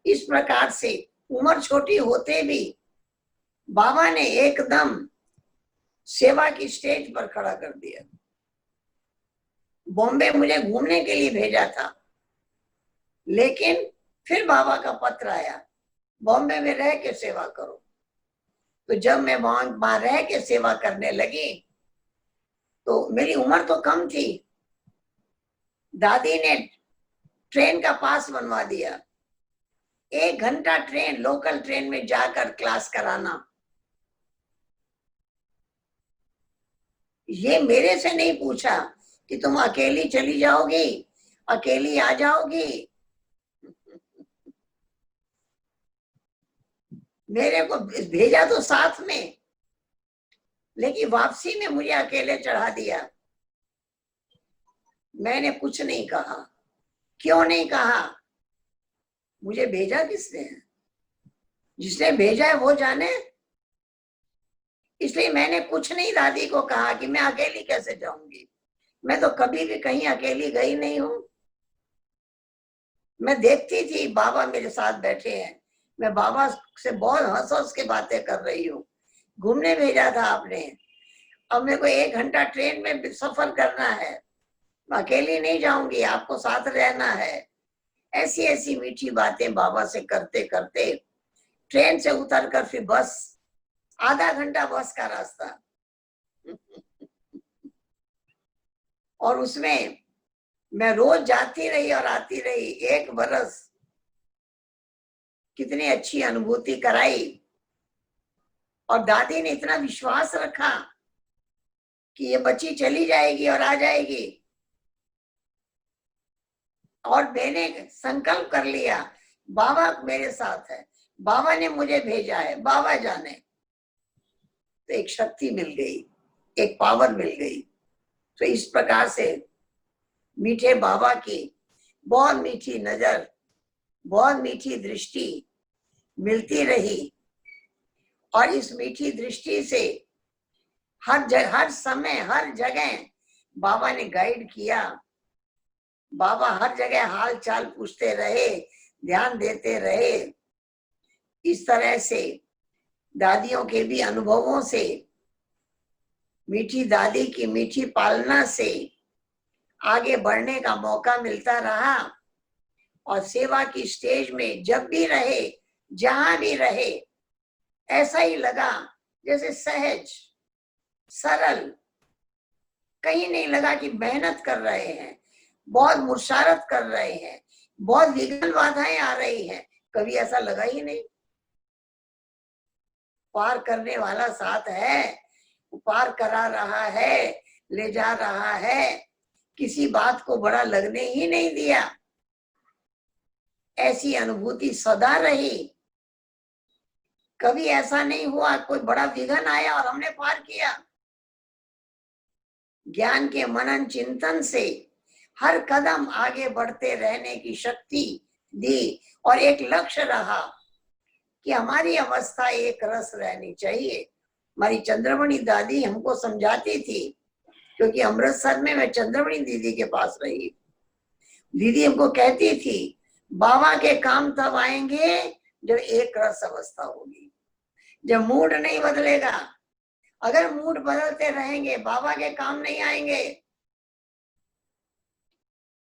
इस प्रकार से उम्र छोटी होते भी बाबा ने एकदम सेवा की स्टेज पर खड़ा कर दिया। बॉम्बे मुझे घूमने के लिए भेजा था, लेकिन फिर बाबा का पत्र आया, बॉम्बे में रह के सेवा करो। तो जब मैं वहां रह के सेवा करने लगी तो मेरी उम्र तो कम थी। दादी ने ट्रेन का पास बनवा दिया, 1 घंटा ट्रेन, लोकल ट्रेन में जाकर क्लास कराना। ये मेरे से नहीं पूछा कि तुम अकेली चली जाओगी, अकेली आ जाओगी। मेरे को भेजा तो साथ में, लेकिन वापसी में मुझे अकेले चढ़ा दिया। मैंने कुछ नहीं कहा। क्यों नहीं कहा? मुझे भेजा किसने है? जिसने भेजा है वो जाने। इसलिए मैंने कुछ नहीं दादी को कहा कि मैं अकेली कैसे जाऊंगी। मैं तो कभी भी कहीं अकेली गई नहीं हूं। मैं देखती थी बाबा मेरे साथ बैठे हैं, मैं बाबा से बहुत हंस हंस के बातें कर रही हूँ। घूमने भेजा था आपने, अब मेरे को 1 घंटा ट्रेन में सफर करना है, मैं अकेली नहीं जाऊंगी, आपको साथ रहना है। ऐसी ऐसी मीठी बातें बाबा से करते करते ट्रेन से उतरकर फिर बस, आधा घंटा बस का रास्ता, और उसमें मैं रोज जाती रही और आती रही। 1 बरस कितनी अच्छी अनुभूति कराई। और दादी ने इतना विश्वास रखा कि ये बच्ची चली जाएगी और आ जाएगी। और मैंने संकल्प कर लिया, बाबा मेरे साथ है, बाबा ने मुझे भेजा है, बाबा जाने। तो एक शक्ति मिल गई, एक पावर मिल गई। तो इस प्रकार से मीठे बाबा की बहुत मीठी नजर, बहुत मीठी दृष्टि मिलती रही। और इस मीठी दृष्टि से हर समय हर जगह बाबा ने गाइड किया। बाबा हर जगह हाल चाल पूछते रहे, ध्यान देते रहे। इस तरह से दादियों के भी अनुभवों से, मीठी दादी की मीठी पालना से आगे बढ़ने का मौका मिलता रहा। और सेवा की स्टेज में जब भी रहे, जहां भी रहे, ऐसा ही लगा जैसे सहज सरल, कहीं नहीं लगा कि मेहनत कर रहे हैं, बहुत मुशारत कर रहे हैं, बहुत विघ्न बाधाएं आ रही हैं। कभी ऐसा लगा ही नहीं। पार करने वाला साथ है, पार करा रहा है, ले जा रहा है, किसी बात को बड़ा लगने ही नहीं दिया। ऐसी अनुभूति सदा रही। कभी ऐसा नहीं हुआ कोई बड़ा विघ्न आया और हमने पार किया। ज्ञान के मनन चिंतन से हर कदम आगे बढ़ते रहने की शक्ति दी। और एक लक्ष्य रहा कि हमारी अवस्था एक रस रहनी चाहिए। हमारी चंद्रमणि दादी हमको समझाती थी, क्योंकि अमृतसर में मैं चंद्रमणि दीदी के पास रही। दीदी हमको कहती थी, बाबा के काम तब आएंगे जब एक रस अवस्था होगी, जब मूड नहीं बदलेगा। अगर मूड बदलते रहेंगे बाबा के काम नहीं आएंगे।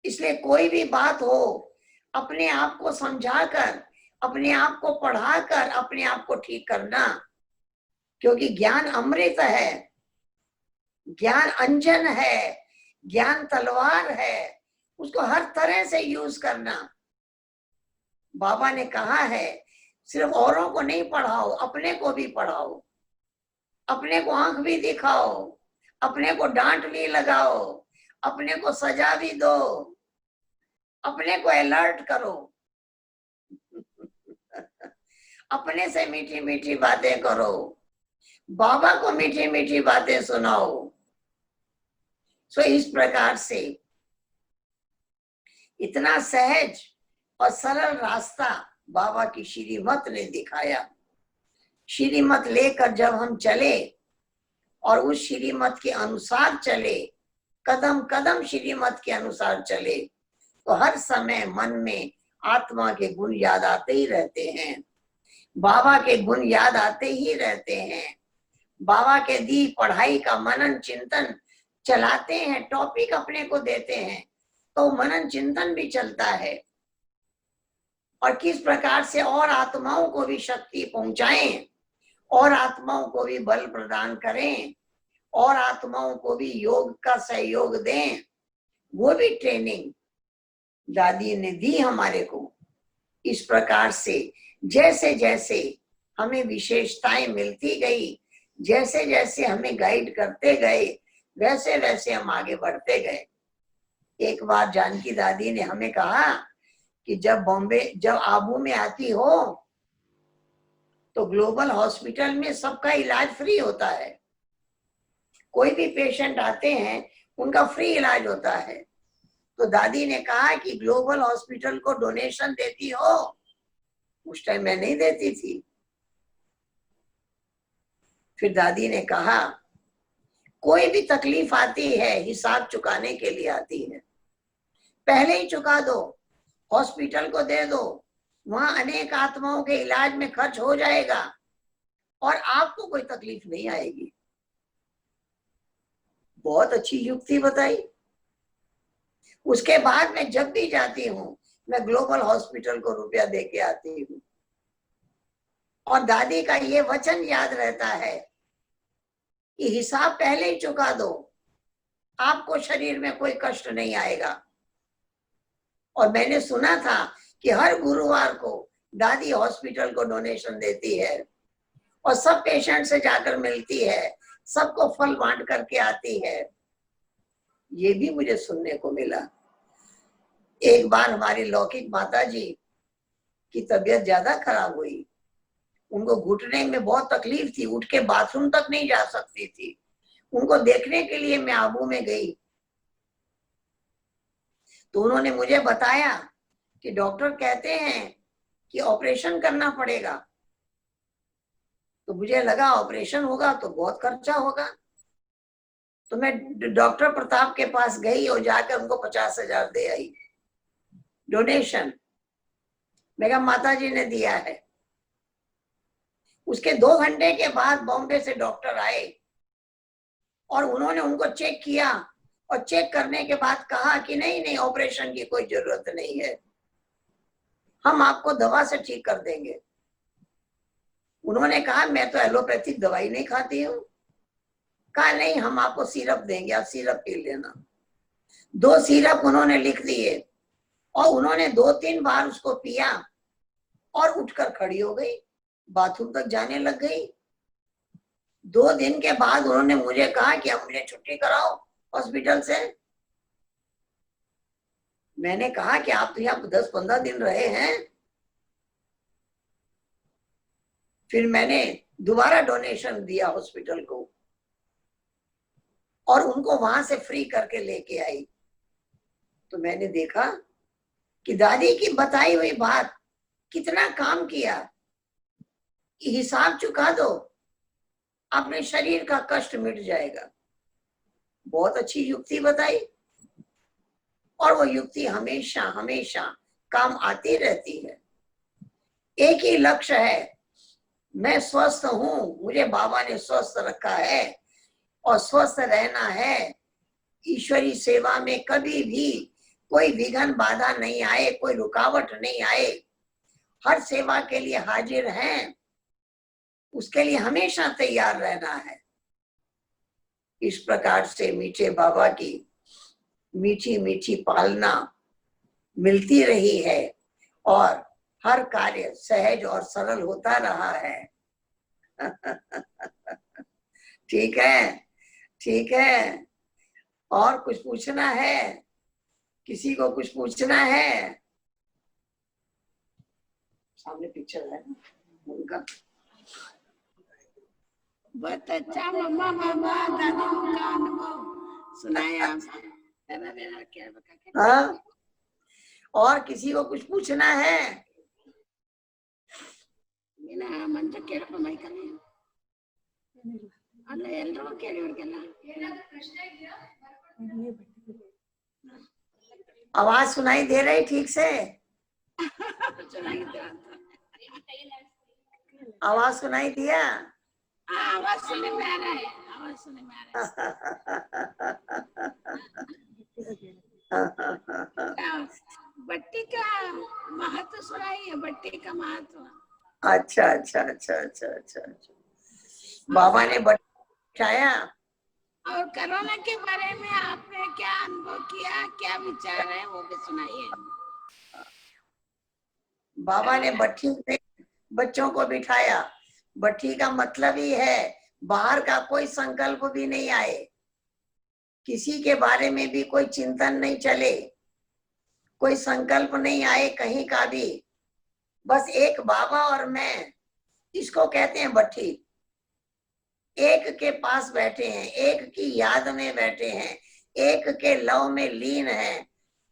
इसलिए कोई भी बात हो, अपने आप को समझाकर, अपने आप को पढ़ाकर अपने आप को ठीक करना। क्योंकि ज्ञान अमृत है, ज्ञान अंजन है, ज्ञान तलवार है, उसको हर तरह से यूज करना। बाबा ने कहा है, सिर्फ औरों को नहीं पढ़ाओ, अपने को भी पढ़ाओ, अपने को आंख भी दिखाओ, अपने को डांट भी लगाओ, अपने को सजा भी दो, अपने को अलर्ट करो, अपने से मीठी मीठी बातें करो, बाबा को मीठी मीठी बातें सुनाओ। सो इस प्रकार से इतना सहज और सरल रास्ता बाबा की श्रीमत ने दिखाया। श्रीमत लेकर जब हम चले और उस श्रीमत के अनुसार चले, कदम कदम श्रीमत के अनुसार चले, तो हर समय मन में आत्मा के गुण याद आते ही रहते हैं, बाबा के गुण याद आते ही रहते हैं। बाबा के दी पढ़ाई का मनन चिंतन चलाते हैं, टॉपिक अपने को देते हैं, तो मनन चिंतन भी चलता है। और किस प्रकार से और आत्माओं को भी शक्ति पहुंचाएं, और आत्माओं को भी बल प्रदान करें, और आत्माओं को भी योग का सहयोग दें, वो भी ट्रेनिंग दादी ने दी हमारे को। इस प्रकार से जैसे जैसे हमें विशेषताएं मिलती गई, जैसे जैसे हमें गाइड करते गए, वैसे वैसे हम आगे बढ़ते गए। एक बार जानकी दादी ने हमें कहा कि जब आबू में आती हो तो ग्लोबल हॉस्पिटल में सबका इलाज फ्री होता है। कोई भी पेशेंट आते हैं उनका फ्री इलाज होता है। तो दादी ने कहा कि ग्लोबल हॉस्पिटल को डोनेशन देती हो? उस टाइम मैं नहीं देती थी। फिर दादी ने कहा, कोई भी तकलीफ आती है हिसाब चुकाने के लिए आती है, पहले ही चुका दो, हॉस्पिटल को दे दो, वहां अनेक आत्माओं के इलाज में खर्च हो जाएगा और आपको कोई तकलीफ नहीं आएगी। बहुत अच्छी युक्ति बताई। उसके बाद मैं जब भी जाती हूँ मैं ग्लोबल हॉस्पिटल को रुपया दे के आती हूँ। और दादी का ये वचन याद रहता है कि हिसाब पहले ही चुका दो, आपको शरीर में कोई कष्ट नहीं आएगा। और मैंने सुना था कि हर गुरुवार को दादी हॉस्पिटल को डोनेशन देती है और सब पेशेंट से जाकर मिलती है, सबको फल बांट करके आती है। ये भी मुझे सुनने को मिला। एक बार हमारी लौकिक माता जी की तबीयत ज्यादा खराब हुई, उनको घुटने में बहुत तकलीफ थी, उठ के बाथरूम तक नहीं जा सकती थी। उनको देखने के लिए मैं आबू में गई, तो उन्होंने मुझे बताया कि डॉक्टर कहते हैं कि ऑपरेशन करना पड़ेगा। तो मुझे लगा ऑपरेशन होगा तो बहुत खर्चा होगा, तो मैं डॉक्टर प्रताप के पास गई और जाकर उनको 50,000 दे आई डोनेशन। मैं कहा माता जी ने दिया है। उसके 2 घंटे के बाद बॉम्बे से डॉक्टर आए और उन्होंने उनको चेक किया, और चेक करने के बाद कहा कि नहीं नहीं, ऑपरेशन की कोई जरूरत नहीं है, हम आपको दवा से ठीक कर देंगे। उन्होंने कहा मैं तो एलोपैथिक दवाई नहीं खाती हूँ। कहा नहीं, हम आपको सिरप देंगे, आप सिरप पी लेना। 2 सिरप उन्होंने लिख दिए और उन्होंने 2-3 बार उसको पिया और उठकर खड़ी हो गई, बाथरूम तक जाने लग गई। 2 दिन के बाद उन्होंने मुझे कहा कि अब मुझे छुट्टी कराओ हॉस्पिटल से। मैंने कहा कि आप तो यहाँ 10-15 दिन रहे हैं। फिर मैंने दोबारा डोनेशन दिया हॉस्पिटल को और उनको वहां से फ्री करके लेके आई। तो मैंने देखा कि दादी की बताई हुई बात कितना काम किया। हिसाब चुका दो, अपने शरीर का कष्ट मिट जाएगा। बहुत अच्छी युक्ति बताई और वो युक्ति हमेशा हमेशा काम आती रहती है। एक ही लक्ष्य है, मैं स्वस्थ हूं, मुझे बाबा ने स्वस्थ रखा है और स्वस्थ रहना है। ईश्वरी सेवा में कभी भी कोई विघ्न बाधा नहीं आए, कोई रुकावट नहीं आए, हर सेवा के लिए हाजिर हैं, उसके लिए हमेशा तैयार रहना है। इस प्रकार से मीठे बाबा की मीठी मीठी पालना मिलती रही है और हर कार्य सहज और सरल होता रहा है। ठीक है, ठीक है। और कुछ पूछना है? किसी को कुछ पूछना है? सामने पिक्चर है उनका। बहुत अच्छा मम्मा मामा दादी का अनुभव सुनाए आप। हाँ, और किसी को कुछ पूछना है? ಮಂಜು ಕೇಳಪ್ಪ ಮೈಕಲ್ಲಿ ಅಲ್ಲ ಎಲ್ಲರೂ ಕೇಳಿ ಹುಡುಗಲ್ಲ आवाज सुनाई दे रही ठीक से? आवाज सुनाई दिया? आवाज सुनने में आ रहा है, आवाज सुनने में आ रहा है। बट्टी का महत्व सुनाइए, बट्टी का महत्व। अच्छा अच्छा अच्छा अच्छा अच्छा अच्छा। बाबा ने बताया। और कोरोना के बारे में आपने क्या अनुभव किया, क्या विचार है, वो भी सुनाइए। बाबा ने भट्ठी में बच्चों को बिठाया। भट्ठी का मतलब ही है बाहर का कोई संकल्प भी नहीं आए, किसी के बारे में भी कोई चिंतन नहीं चले, कोई संकल्प नहीं आए कहीं का भी, बस एक बाबा और मैं, इसको कहते हैं भट्ठी। एक के पास बैठे हैं, एक की याद में बैठे हैं, एक के लव में लीन हैं,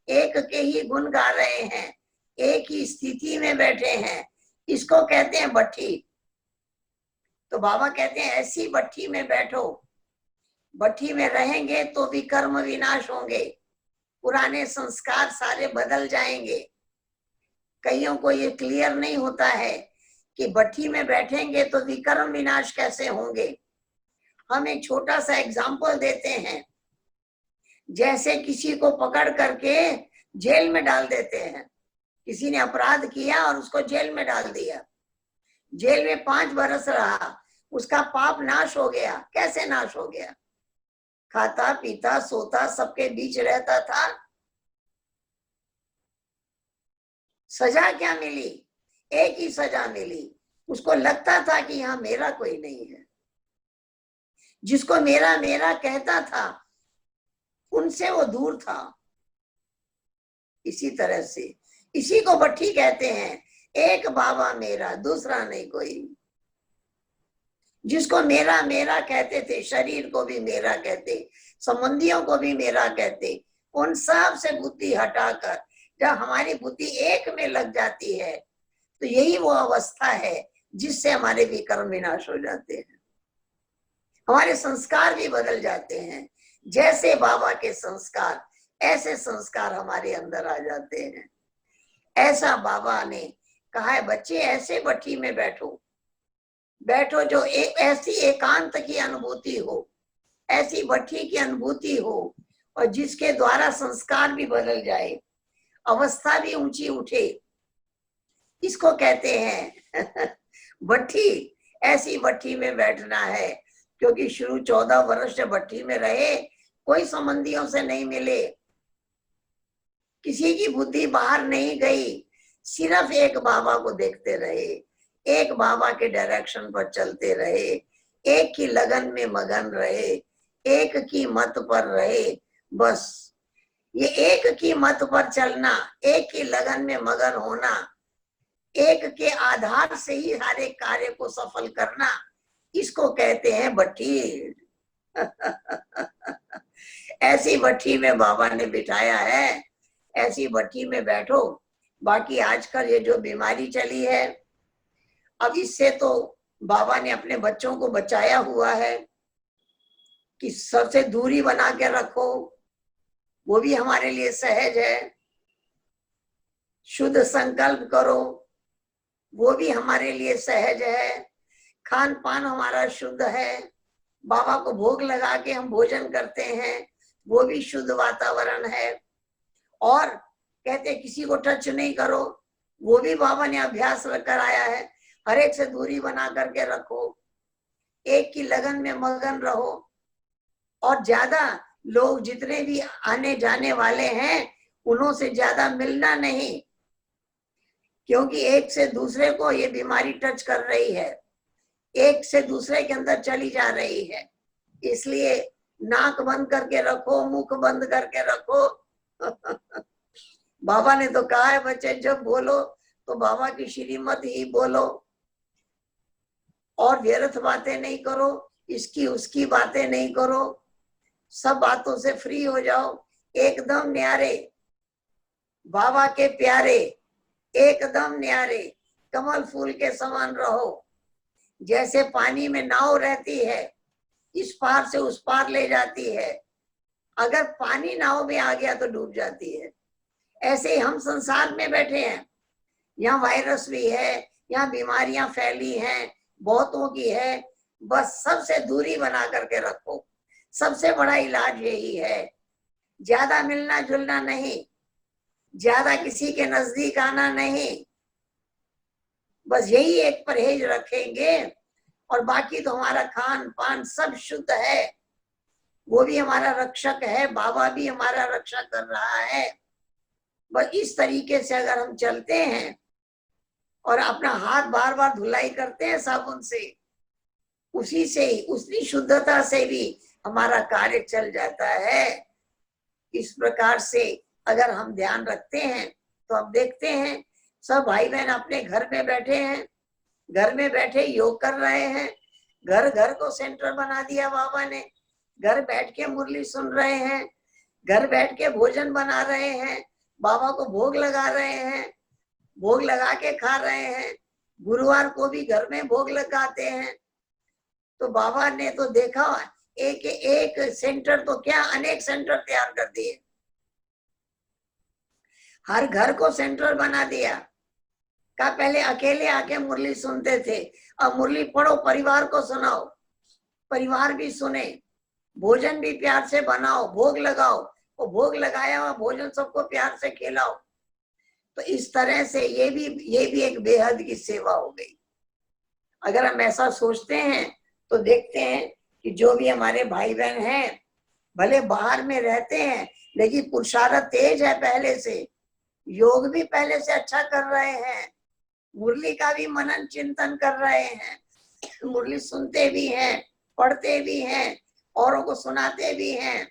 एक के ही गुण गा रहे हैं, एक ही स्थिति में बैठे हैं, इसको कहते हैं भट्ठी। तो बाबा कहते हैं ऐसी भट्ठी में बैठो, भट्ठी में रहेंगे तो भी कर्म विनाश होंगे, पुराने संस्कार सारे बदल जाएंगे। कईयों को ये क्लियर नहीं होता है कि भट्ठी में बैठेंगे तो विकर्म विनाश कैसे होंगे। हम एक छोटा सा एग्जाम्पल देते हैं, जैसे किसी को पकड़ करके जेल में डाल देते हैं, किसी ने अपराध किया और उसको जेल में डाल दिया, जेल में 5 बरस रहा, उसका पाप नाश हो गया। कैसे नाश हो गया? खाता पीता सोता सबके बीच रहता था, सजा क्या मिली? एक ही सजा मिली, उसको लगता था कि यहाँ मेरा कोई नहीं है। जिसको मेरा मेरा कहता था उनसे वो दूर था। इसी तरह से इसी को भट्टी कहते हैं, एक बाबा मेरा दूसरा नहीं कोई। जिसको मेरा मेरा कहते थे, शरीर को भी मेरा कहते, संबंधियों को भी मेरा कहते, उन सब से बुद्धि हटाकर जब हमारी बुद्धि एक में लग जाती है तो यही वो अवस्था है जिससे हमारे विकर्म विनाश हो जाते हैं, हमारे संस्कार भी बदल जाते हैं। जैसे बाबा के संस्कार ऐसे संस्कार हमारे अंदर आ जाते हैं। ऐसा बाबा ने कहा है, बच्चे ऐसे भट्टी में बैठो बैठो जो ऐसी एकांत की अनुभूति हो, ऐसी भट्टी की अनुभूति हो, और जिसके द्वारा संस्कार भी बदल जाए, अवस्था भी ऊंची उठे। इसको कहते हैं भट्टी। ऐसी भट्टी में बैठना है, क्योंकि शुरू 14 वर्ष जब भट्टी में रहे, कोई संबंधियों से नहीं मिले, किसी की बुद्धि बाहर नहीं गई, सिर्फ एक बाबा को देखते रहे, एक बाबा के डायरेक्शन पर चलते रहे, एक की लगन में मगन रहे, एक की मत पर रहे। बस ये एक की मत पर चलना, एक की लगन में मगन होना, एक के आधार से ही हर एक कार्य को सफल करना, इसको कहते हैं भट्टी। ऐसी भट्टी में बाबा ने बिठाया है, ऐसी भट्टी में बैठो। बाकी आजकल ये जो बीमारी चली है, अब इससे तो बाबा ने अपने बच्चों को बचाया हुआ है कि सबसे दूरी बना के रखो, वो भी हमारे लिए सहज है। शुद्ध संकल्प करो, वो भी हमारे लिए सहज है। खान पान हमारा शुद्ध है, बाबा को भोग लगा के हम भोजन करते हैं, वो भी शुद्ध वातावरण है। और कहते किसी को टच नहीं करो, वो भी बाबा ने अभ्यास कराया है। हर एक से दूरी बना करके रखो, एक की लगन में मगन रहो, और ज्यादा लोग जितने भी आने जाने वाले हैं उन्हों से ज्यादा मिलना नहीं, क्योंकि एक से दूसरे को ये बीमारी टच कर रही है, एक से दूसरे के अंदर चली जा रही है। इसलिए नाक बंद करके रखो, मुख बंद करके रखो। बाबा ने तो कहा है, बच्चे जब बोलो तो बाबा की श्रीमत ही बोलो, और व्यर्थ बातें नहीं करो, इसकी उसकी बातें नहीं करो, सब बातों से फ्री हो जाओ, एकदम न्यारे, बाबा के प्यारे, एकदम न्यारे, कमल फूल के समान रहो। जैसे पानी में नाव रहती है, इस पार से उस पार ले जाती है, अगर पानी नाव में आ गया तो डूब जाती है। ऐसे ही हम संसार में बैठे हैं, यहाँ वायरस भी है, यहाँ बीमारियां फैली हैं, बहुतों की है। बस सबसे दूरी बना करके रखो, सबसे बड़ा इलाज यही है। ज्यादा मिलना जुलना नहीं, ज्यादा किसी के नजदीक आना नहीं, बस यही एक परहेज रखेंगे, और बाकी तो हमारा खान पान सब शुद्ध है, वो भी हमारा रक्षक है, बाबा भी हमारा रक्षा कर रहा है। बस इस तरीके से अगर हम चलते हैं और अपना हाथ बार बार धुलाई करते हैं साबुन से, उसी से ही, उसी शुद्धता से भी हमारा कार्य चल जाता है। इस प्रकार से अगर हम ध्यान रखते हैं तो अब देखते हैं सब भाई बहन अपने घर में बैठे हैं, घर में बैठे योग कर रहे हैं। घर घर को सेंटर बना दिया बाबा ने, घर बैठ के मुरली सुन रहे हैं, घर बैठ के भोजन बना रहे हैं, बाबा को भोग लगा रहे हैं, भोग लगा के खा रहे हैं। गुरुवार को भी घर में भोग लगाते हैं। तो बाबा ने तो देखा, एक एक सेंटर तो क्या अनेक सेंटर तैयार कर दिए, हर घर को सेंटर बना दिया। का पहले अकेले आके मुरली सुनते थे, अब मुरली पढ़ो, परिवार को सुनाओ, परिवार भी सुने, भोजन भी प्यार से बनाओ, भोग लगाओ, वो भोग लगाया हुआ भोजन सबको प्यार से खिलाओ। तो इस तरह से ये भी एक बेहद की सेवा हो गई। अगर हम ऐसा सोचते हैं तो देखते हैं कि जो भी हमारे भाई बहन हैं, भले बाहर में रहते हैं लेकिन पुरुषार्थ तेज है, पहले से योग भी पहले से अच्छा कर रहे हैं, मुरली का भी मनन चिंतन कर रहे हैं, मुरली सुनते भी हैं, पढ़ते भी हैं, औरों को सुनाते भी हैं,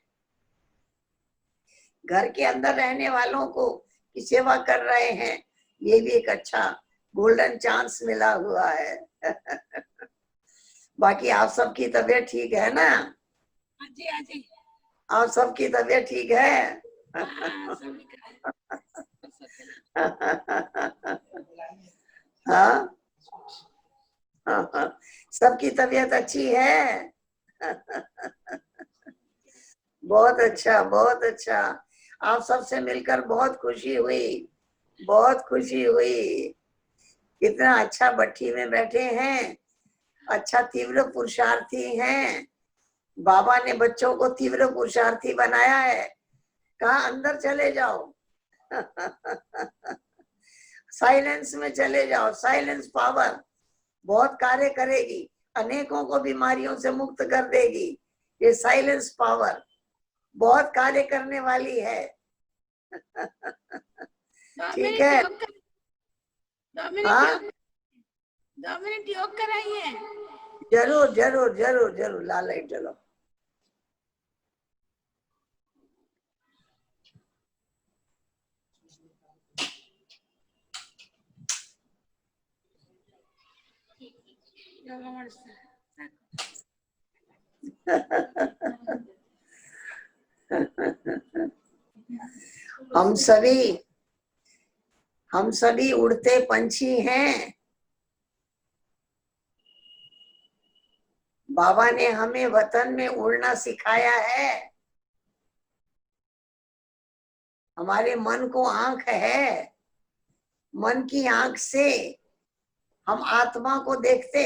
घर के अंदर रहने वालों को की सेवा कर रहे हैं। ये भी एक अच्छा गोल्डन चांस मिला हुआ है। बाकी आप सबकी तबीयत ठीक है ना? हाँ जी, हाँ जी। आप सबकी तबीयत ठीक है? हाँ, सभी का हाँ, सबकी तबीयत अच्छी है। बहुत अच्छा, बहुत अच्छा। आप सबसे मिलकर बहुत खुशी हुई, बहुत खुशी हुई। कितना अच्छा भट्ठी में बैठे हैं, अच्छा तीव्र पुरुषार्थी हैं। बाबा ने बच्चों को तीव्र पुरुषार्थी बनाया है। कहा अंदर चले जाओ, साइलेंस में चले जाओ। साइलेंस पावर बहुत कार्य करेगी, अनेकों को बीमारियों से मुक्त कर देगी। ये साइलेंस पावर बहुत कार्य करने वाली है। ठीक है, हाँ, 2 मिनट योग कराइए। जरूर जरूर जरूर जरूर। लाल लाइट चलो। हम सभी उड़ते पंछी हैं। बाबा ने हमें वतन में उड़ना सिखाया है। हमारे मन को आंख है, मन की आंख से हम आत्मा को देखते,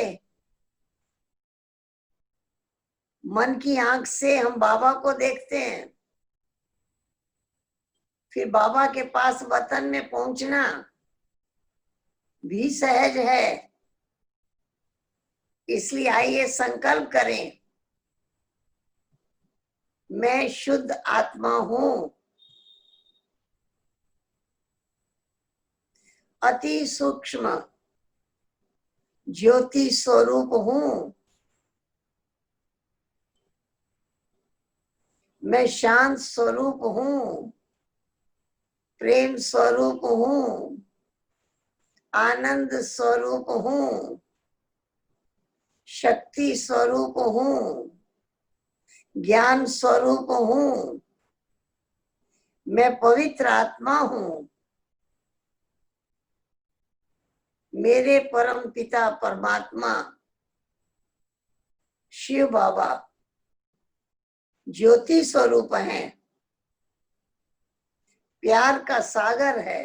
मन की आंख से हम बाबा को देखते हैं। फिर बाबा के पास वतन में पहुंचना भी सहज है। इसलिए आइए संकल्प करें, मैं शुद्ध आत्मा हूं, अति सूक्ष्म ज्योति स्वरूप हूं। मैं शांत स्वरूप हूं, प्रेम स्वरूप हूं, आनंद स्वरूप हूं, शक्ति स्वरूप हूं, ज्ञान स्वरूप हूं। मैं पवित्र आत्मा हूं। मेरे परम पिता परमात्मा शिव बाबा ज्योति स्वरूप हैं, प्यार का सागर है,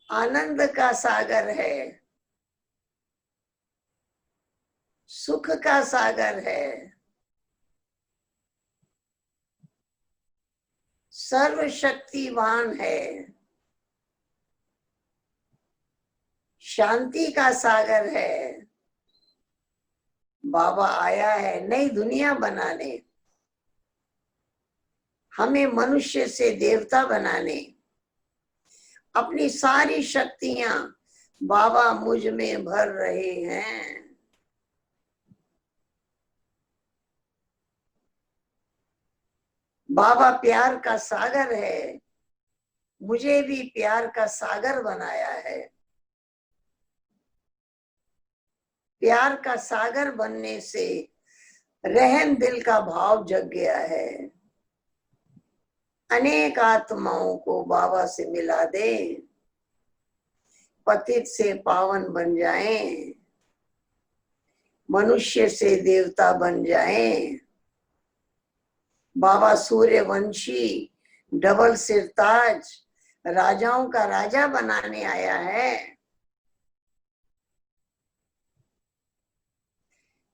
आनंद का सागर है, सुख का सागर है, सर्वशक्तिवान है, शांति का सागर है। बाबा आया है नई दुनिया बनाने, हमें मनुष्य से देवता बनाने। अपनी सारी शक्तियां बाबा मुझ में भर रहे हैं। बाबा प्यार का सागर है, मुझे भी प्यार का सागर बनाया है। प्यार का सागर बनने से रहम दिल का भाव जग गया है। अनेक आत्माओं को बाबा से मिला दे, पतित से पावन बन जाएं, मनुष्य से देवता बन जाएं। बाबा सूर्यवंशी डबल सिरताज राजाओं का राजा बनाने आया है।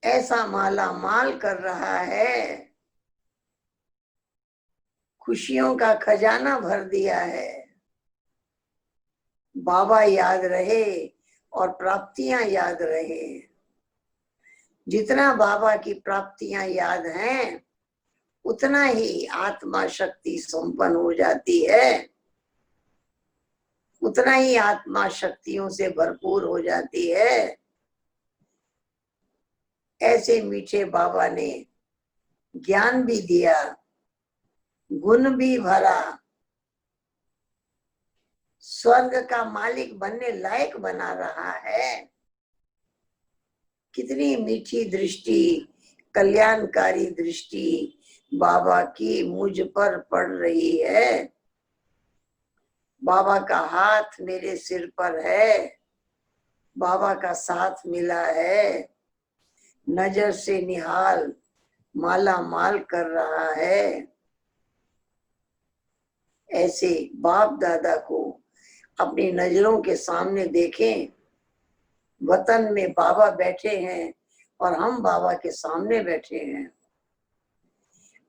ऐसा माला माल कर रहा है, खुशियों का खजाना भर दिया है। बाबा याद रहे और प्राप्तियां याद रहे। जितना बाबा की प्राप्तियां याद हैं, उतना ही आत्मा शक्ति संपन्न हो जाती है। उतना ही आत्मा शक्तियों से भरपूर हो जाती है। ऐसे मीठे बाबा ने ज्ञान भी दिया, गुण भी भरा, स्वर्ग का मालिक बनने लायक बना रहा है। कितनी मीठी दृष्टि, कल्याणकारी दृष्टि बाबा की मुझ पर पड़ रही है। बाबा का हाथ मेरे सिर पर है, बाबा का साथ मिला है, नजर से निहाल माला माल कर रहा है। ऐसे बाप दादा को अपनी नजरों के सामने देखें। वतन में बाबा बैठे हैं और हम बाबा के सामने बैठे हैं,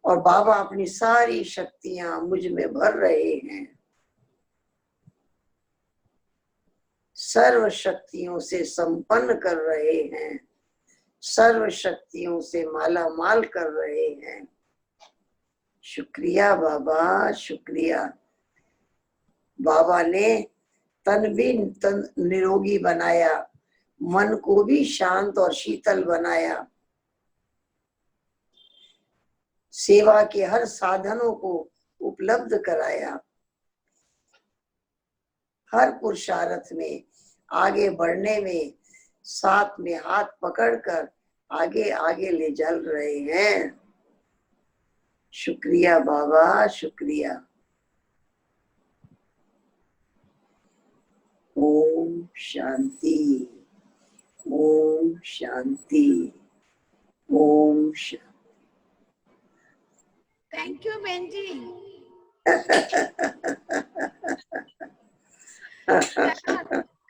और बाबा अपनी सारी शक्तियां मुझ में भर रहे हैं। सर्व शक्तियों से संपन्न कर रहे हैं, सर्व शक्तियों से माला माल कर रहे हैं। शुक्रिया बाबा, शुक्रिया। बाबा ने तन भी तन निरोगी बनाया, मन को भी शांत और शीतल बनाया, सेवा के हर साधनों को उपलब्ध कराया। हर पुरुषार्थ में आगे बढ़ने में साथ में हाथ पकड़कर आगे आगे ले चल रहे हैं। शुक्रिया बाबा, शुक्रिया। ओम शांति, ओम शांति, ओम शांति। थैंक यू बहन जी।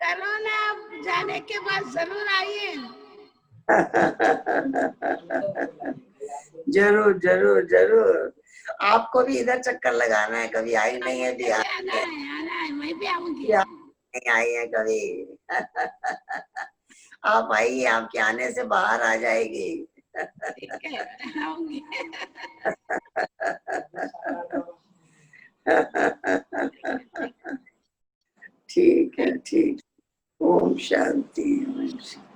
कोरोना जाने के बाद जरूर आइए। जरूर जरूर जरूर। आपको भी इधर चक्कर लगाना है, कभी आई नहीं है बिहार आना है, मैं भी आऊंगी। नहीं आई है कभी। आप आइए, आपके आने से बाहर आ जाएगी। ठीक है, आऊंगी। ठीक है, ठीक। ओम शांति, ओम शांति।